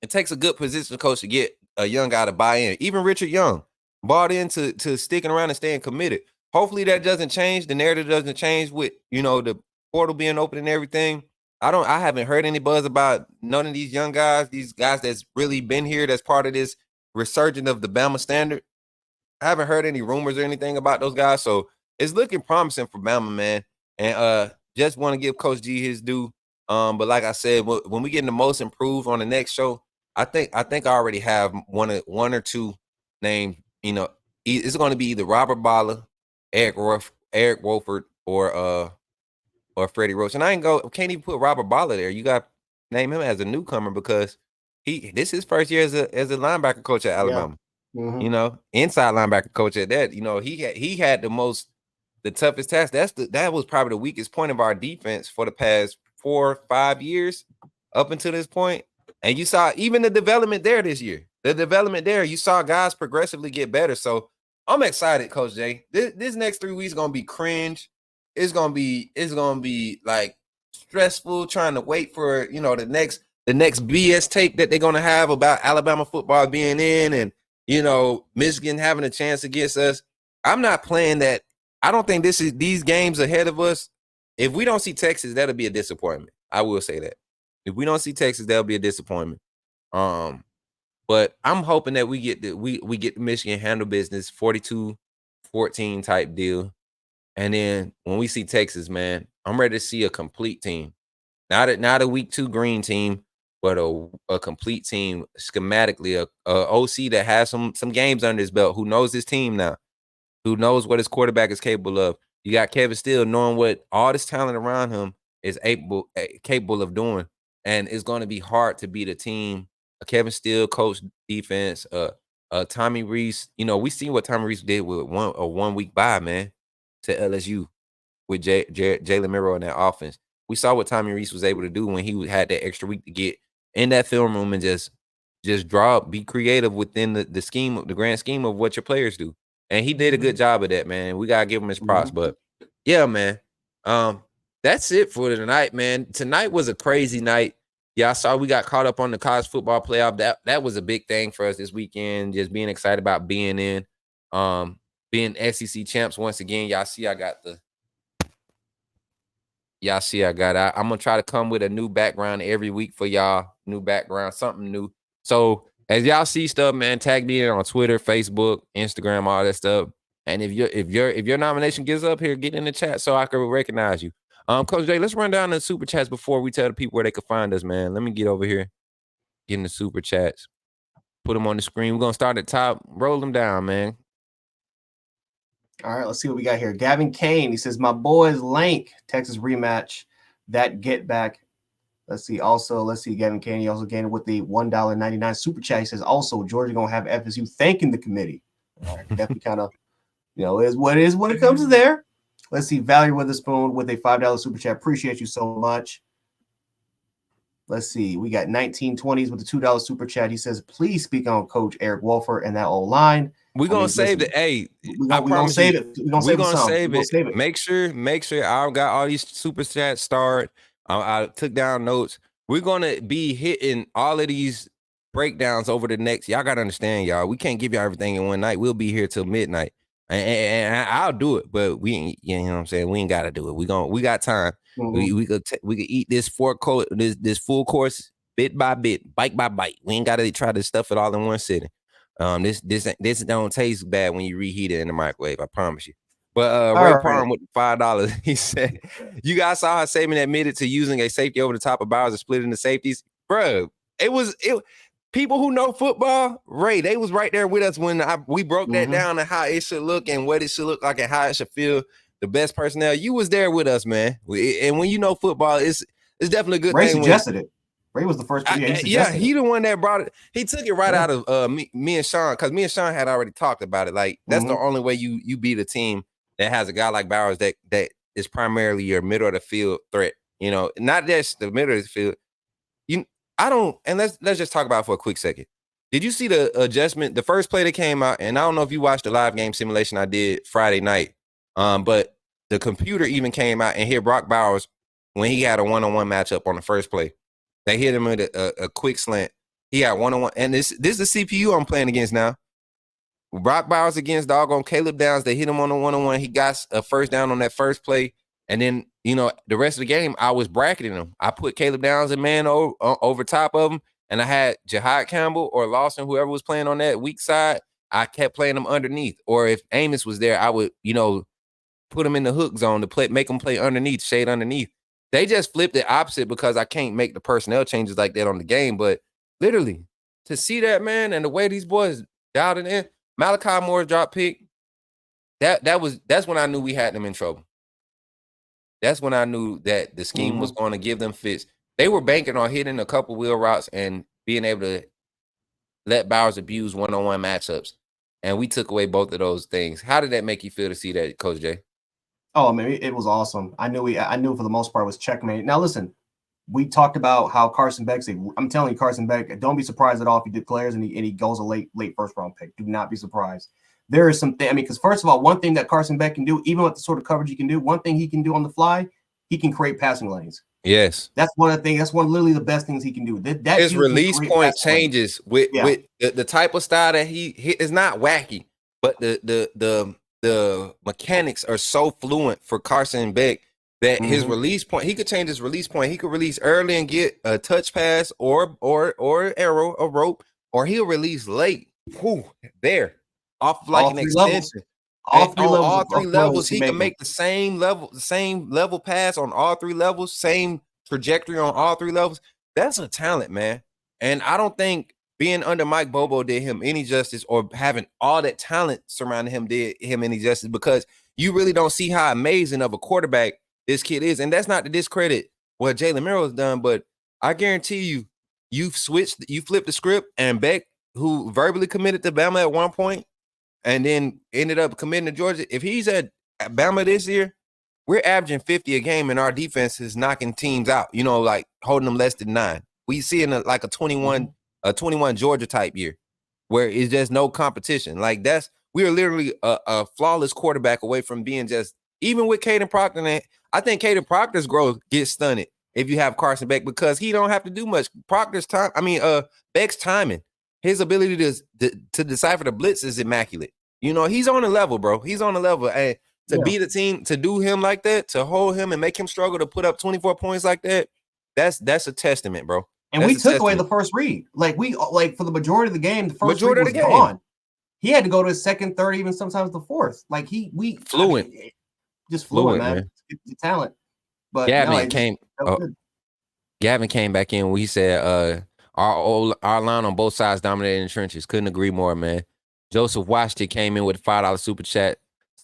It takes a good position coach to get a young guy to buy in. Even Richard Young bought into sticking around and staying committed. Hopefully that doesn't change. The narrative doesn't change with, the portal being open and everything. I haven't heard any buzz about none of these young guys, these guys that's really been here that's part of this resurgence of the Bama standard. I haven't heard any rumors or anything about those guys. So it's looking promising for Bama, man. And just want to give Coach G his due. But like I said, when we get the most improved on the next show, I think I already have one or two named. You know, it's going to be either Robert Balla, Eric Wolford, or Freddie Roach. And can't even put Robert Balla there. You got to name him as a newcomer because this is his first year as a linebacker coach at Alabama. Mm-hmm. You know, inside linebacker coach at that. You know, he had the toughest task. That was probably the weakest point of our defense for the past 4 or 5 years up until this point. And you saw even the development there this year. The development there, you saw guys progressively get better. So I'm excited, Coach Jay. This next 3 weeks gonna be cringe. It's gonna be like stressful trying to wait for the next BS tape that they're gonna have about Alabama football being in and Michigan having a chance against us. I'm not playing that. I don't think these games ahead of us. If we don't see Texas, that'll be a disappointment. I will say that. If we don't see Texas, that'll be a disappointment. But I'm hoping that we get the Michigan handle business 42-14 type deal. And then when we see Texas, man, I'm ready to see a complete team. Not a week 2 green team, but a complete team schematically, a OC that has some games under his belt, who knows his team now, who knows what his quarterback is capable of. You got Kevin Steele knowing what all this talent around him is capable of doing. And it's going to be hard to beat a team, a Kevin Steele coach defense, Tommy Rees. We see what Tommy Rees did with a 1 week bye, man, to LSU with Jalen Milroe in that offense. We saw what Tommy Rees was able to do when he had that extra week to get in that film room and just be creative within the scheme, the grand scheme of what your players do. And he did a good job of that, man. We gotta give him his props. But yeah, man. That's it for tonight, man. Tonight was a crazy night. Yeah, I saw we got caught up on the college football playoff. That was a big thing for us this weekend. Just being excited about being in, being SEC champs once again. Y'all see, I got. I'm gonna try to come with a new background every week for y'all. New background, something new. So as y'all see stuff, man, tag me in on Twitter, Facebook, Instagram, all that stuff. And if your nomination gets up here, get in the chat so I can recognize you. Coach Jay, let's run down the super chats before we tell the people where they can find us, man. Let me get over here, get in the super chats, put them on the screen. We're gonna start at the top, roll them down, man. All right, let's see what we got here. Gavin Kane, he says, my boys Lank, Texas rematch, that get back. Let's see. Gavin Kane, he also gained with the $1.99 super chat. He says, also, Georgia going to have FSU thanking the committee. Definitely kind of, is what it is when it comes to there. Let's see. Valerie Witherspoon with a $5 super chat. Appreciate you so much. Let's see. We got 1920s with a $2 super chat. He says, please speak on Coach Eric Wolford and that old line. We're gonna save it. Hey, we're gonna save it. We're gonna save it. Make sure I got all these super chats started. I took down notes. We're gonna be hitting all of these breakdowns over the next. Y'all gotta understand, y'all. We can't give y'all everything in one night. We'll be here till midnight, and I'll do it. But we ain't, you know what I'm saying. We ain't gotta do it. We got time. Mm-hmm. We could eat this this full course bit by bit, bite by bite. We ain't gotta try to stuff it all in one sitting. This don't taste bad when you reheat it in the microwave. I promise you. But Ray Parham with $5, he said, "You guys saw how Saban admitted to using a safety over the top of Bowers and splitting the safeties, bro. It people who know football, Ray, they was right there with us when we broke that down and how it should look and what it should look like and how it should feel. The best personnel, you was there with us, man. And when you know football, it's definitely a good Ray thing. Suggested it. Ray was the first. He the one that brought it. He took it right out of me and Sean, because me and Sean had already talked about it. Like that's the only way you beat a team that has a guy like Bowers that is primarily your middle of the field threat. Not just the middle of the field. Let's just talk about it for a quick second. Did you see the adjustment? The first play that came out, and I don't know if you watched the live game simulation I did Friday night. But the computer even came out and hit Brock Bowers when he had a one-on-one matchup on the first play. They hit him with a quick slant. He had one-on-one. And this is the CPU I'm playing against now. Brock Bowers against doggone Caleb Downs. They hit him on the one-on-one. He got a first down on that first play. And then, the rest of the game, I was bracketing him. I put Caleb Downs and man over top of him. And I had Jahad Campbell or Lawson, whoever was playing on that weak side. I kept playing them underneath. Or if Amos was there, I would, put him in the hook zone to make him play underneath, shade underneath. They just flipped it opposite because I can't make the personnel changes like that on the game. But literally, to see that, man, and the way these boys dialed it in. Malachi Moore's drop pick. That's when I knew we had them in trouble. That's when I knew that the scheme was going to give them fits. They were banking on hitting a couple wheel routes and being able to let Bowers abuse one-on-one matchups. And we took away both of those things. How did that make you feel to see that, Coach Jay? Oh, man, it was awesome. I knew for the most part it was checkmate. Now, listen, we talked about how Carson Beck. I'm telling you, Carson Beck. Don't be surprised at all if he declares and he goes a late first round pick. Do not be surprised. There is something. I mean, because first of all, one thing that Carson Beck can do, even with the sort of coverage he can do, one thing he can do on the fly, he can create passing lanes. Yes, that's one of the things. That's literally the best things he can do. That his release point changes with the type of style that he is not wacky, but the mechanics are so fluent for Carson Beck that his release point, he could change his release point. He could release early and get a touch pass or arrow, a rope, or he'll release late. There. Off like an extension. All three levels, he can make the same level pass on all three levels, same trajectory on all three levels. That's a talent, man. And I don't think being under Mike Bobo did him any justice, or having all that talent surrounding him did him any justice, because you really don't see how amazing of a quarterback this kid is. And that's not to discredit what Jalen Milroe has done, but I guarantee you flipped the script, and Beck, who verbally committed to Bama at one point and then ended up committing to Georgia, if he's at Bama this year, we're averaging 50 a game, and our defense is knocking teams out, like holding them less than 9. We see in like a 21 Georgia type year where it's just no competition. Like we are literally a flawless quarterback away from being just, even with Caden Proctor. And I think Caden Proctor's growth gets stunted if you have Carson Beck, because he don't have to do much. Beck's timing, his ability to decipher the blitz is immaculate. He's on a level, bro. He's on a level. And to beat the team, to do him like that, to hold him and make him struggle to put up 24 points like that, that's a testament, bro. And we took away the first read. Like for the majority of the game, the first read was gone. He had to go to his second, third, even sometimes the fourth. Like fluent. Just fluent, man. The talent. But Gavin came back in when he said our line on both sides dominated in the trenches. Couldn't agree more, man. Joseph Washington came in with a $5 super chat.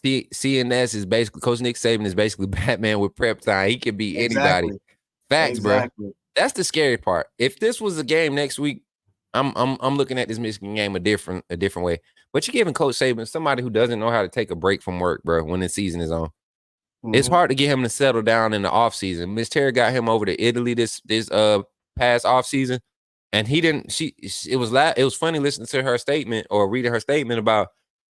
CNS is basically, Coach Nick Saban is basically Batman with prep time. He can beat anybody. Facts, bro. That's the scary part. If this was a game next week, I'm looking at this Michigan game a different way. But you're giving Coach Saban, somebody who doesn't know how to take a break from work, bro, when the season is on. It's hard to get him to settle down in the offseason. Miss Terry got him over to Italy this past offseason, and he didn't. It was funny listening to her statement or reading her statement about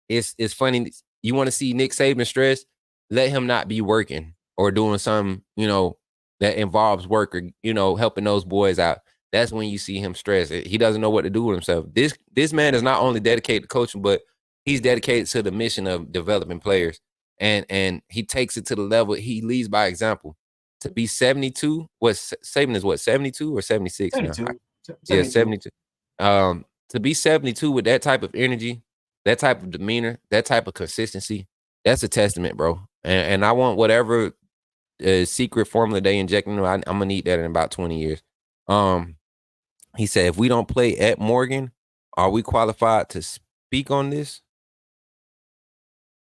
it's funny. You want to see Nick Saban stressed, let him not be working or doing something, that involves work, or, helping those boys out. That's when you see him stressed. He doesn't know what to do with himself. This man is not only dedicated to coaching, but he's dedicated to the mission of developing players. And he takes it to the level. He leads by example. To be 72, Saban is 72 or 76 now? 72. Yeah, 72. To be 72 with that type of energy, that type of demeanor, that type of consistency, that's a testament, bro. And I want whatever secret formula they inject into, I'm gonna need that in about 20 years. He said, if we don't play at Morgan, are we qualified to speak on this?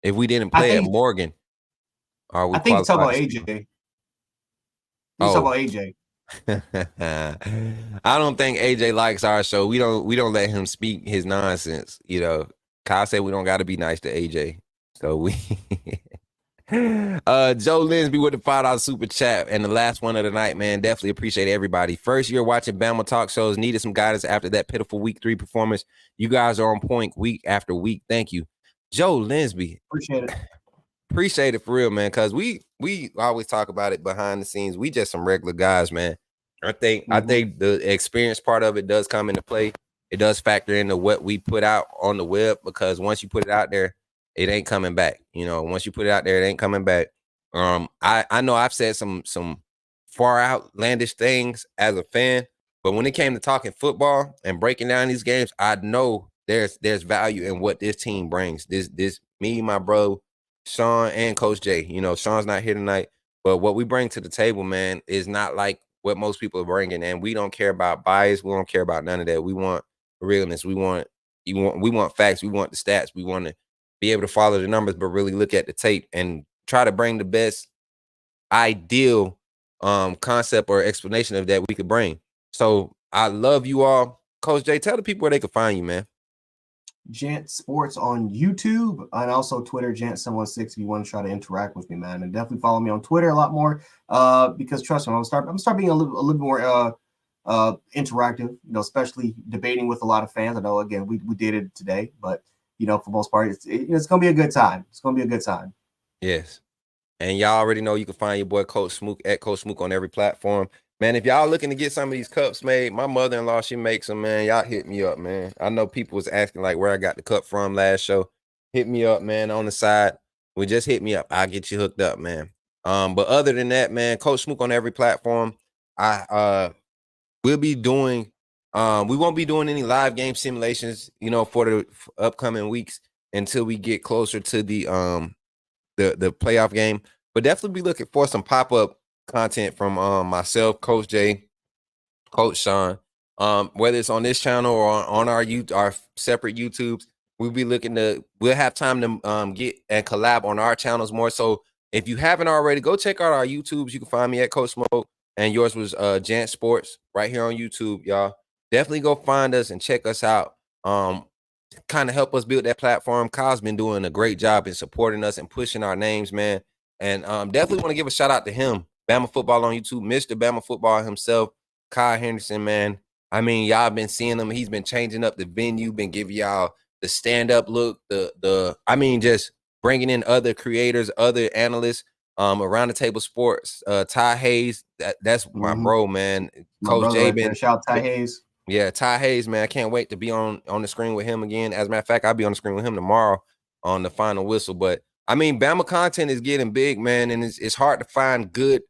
If we didn't play at Morgan, are we? I think he's talking about AJ. He's talking about AJ. I don't think AJ likes our show. We don't let him speak his nonsense. Kyle said we don't got to be nice to AJ. So we. Joe Linsby with the $5 super chat, and the last one of the night, man. Definitely appreciate everybody. First year watching Bama talk shows, needed some guidance after that pitiful week 3 performance. You guys are on point week after week. Thank you, Joe Linsby. Appreciate it for real, man. Because we always talk about it behind the scenes. We just some regular guys, man. I think the experience part of it does come into play. It does factor into what we put out on the web, because once you put it out there, it ain't coming back. Once you put it out there, it ain't coming back. I know I've said some far outlandish things as a fan, but when it came to talking football and breaking down these games, I know there's value in what this team brings. This me, my bro, Sean, and Coach Jay. Sean's not here tonight, but what we bring to the table, man, is not like what most people are bringing. And we don't care about bias. We don't care about none of that. We want realness. We want facts. We want the stats. We want to be able to follow the numbers, but really look at the tape and try to bring the best ideal concept or explanation of that we could bring. So I love you all. Coach Jay, tell the people where they can find you, man. Jant Sports on YouTube and also Twitter, Jant716 if you want to try to interact with me, man. And definitely follow me on Twitter a lot more. Because trust me, I'm gonna start being a little more interactive, especially debating with a lot of fans. I know again we did it today, but for the most part, it's gonna be a good time. It's gonna be a good time. Yes. And y'all already know you can find your boy Coach Smook at Coach Smook on every platform. Man, if y'all looking to get some of these cups made, my mother-in-law, she makes them, man. Y'all hit me up, man. I know people was asking like where I got the cup from last show. Hit me up, man, on the side. Well, just hit me up. I'll get you hooked up, man. But other than that, man, Coach Smook on every platform. We'll be doing we won't be doing any live game simulations, for the upcoming weeks until we get closer to the playoff game, but definitely be looking for some pop-up content from myself, Coach Jay, Coach Sean. Whether it's on this channel or on our separate YouTubes, we'll have time to get and collab on our channels more. So if you haven't already, go check out our YouTubes. You can find me at Coach Smoke, and yours was Jant Sports right here on YouTube, y'all. Definitely go find us and check us out. Kind of help us build that platform. Kyle's been doing a great job in supporting us and pushing our names, man. And definitely want to give a shout out to him. Bama Football on YouTube, Mr. Bama Football himself, Kyle Henderson, man. I mean, y'all been seeing him. He's been changing up the venue, been giving y'all the stand-up look, just bringing in other creators, other analysts, around the table sports. Ty Hayes, that's my bro, man. My Coach brother right Jabin. there. Shout out Ty Hayes. Yeah, Ty Hayes, man. I can't wait to be on the screen with him again. As a matter of fact, I'll be on the screen with him tomorrow on the final whistle. But I mean, Bama content is getting big, man, and it's hard to find good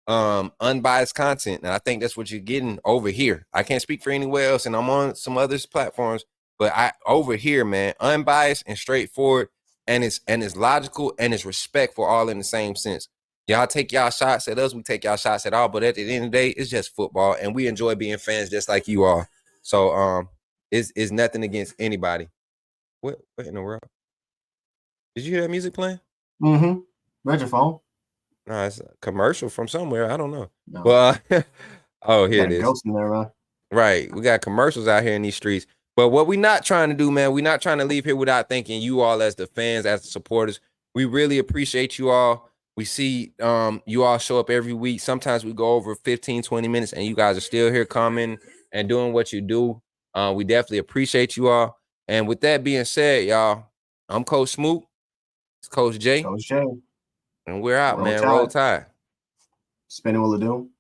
unbiased content. And I think that's what you're getting over here. I can't speak for anywhere else, and I'm on some other platforms, but over here, man, unbiased and straightforward, and it's logical and it's respectful all in the same sense. Y'all take y'all shots at us, we take y'all shots at all, but at the end of the day, it's just football, and we enjoy being fans just like you are. So it's nothing against anybody. What in the world? Did you hear that music playing? Mm-hmm. Read your phone. No, it's a commercial from somewhere. I don't know. No. Well, oh, here Got it a is. ghost in there, man. Right. We got commercials out here in these streets. But what we're not trying to do, man, we're not trying to leave here without thanking you all as the fans, as the supporters. We really appreciate you all. We see you all show up every week. Sometimes we go over 15, 20 minutes, and you guys are still here coming and doing what you do. We definitely appreciate you all. And with that being said, y'all, I'm Coach Smook. It's Coach Jay. Coach Jay. And we're out, Roll man. Tide. Roll Tide. Spinning Will It Do?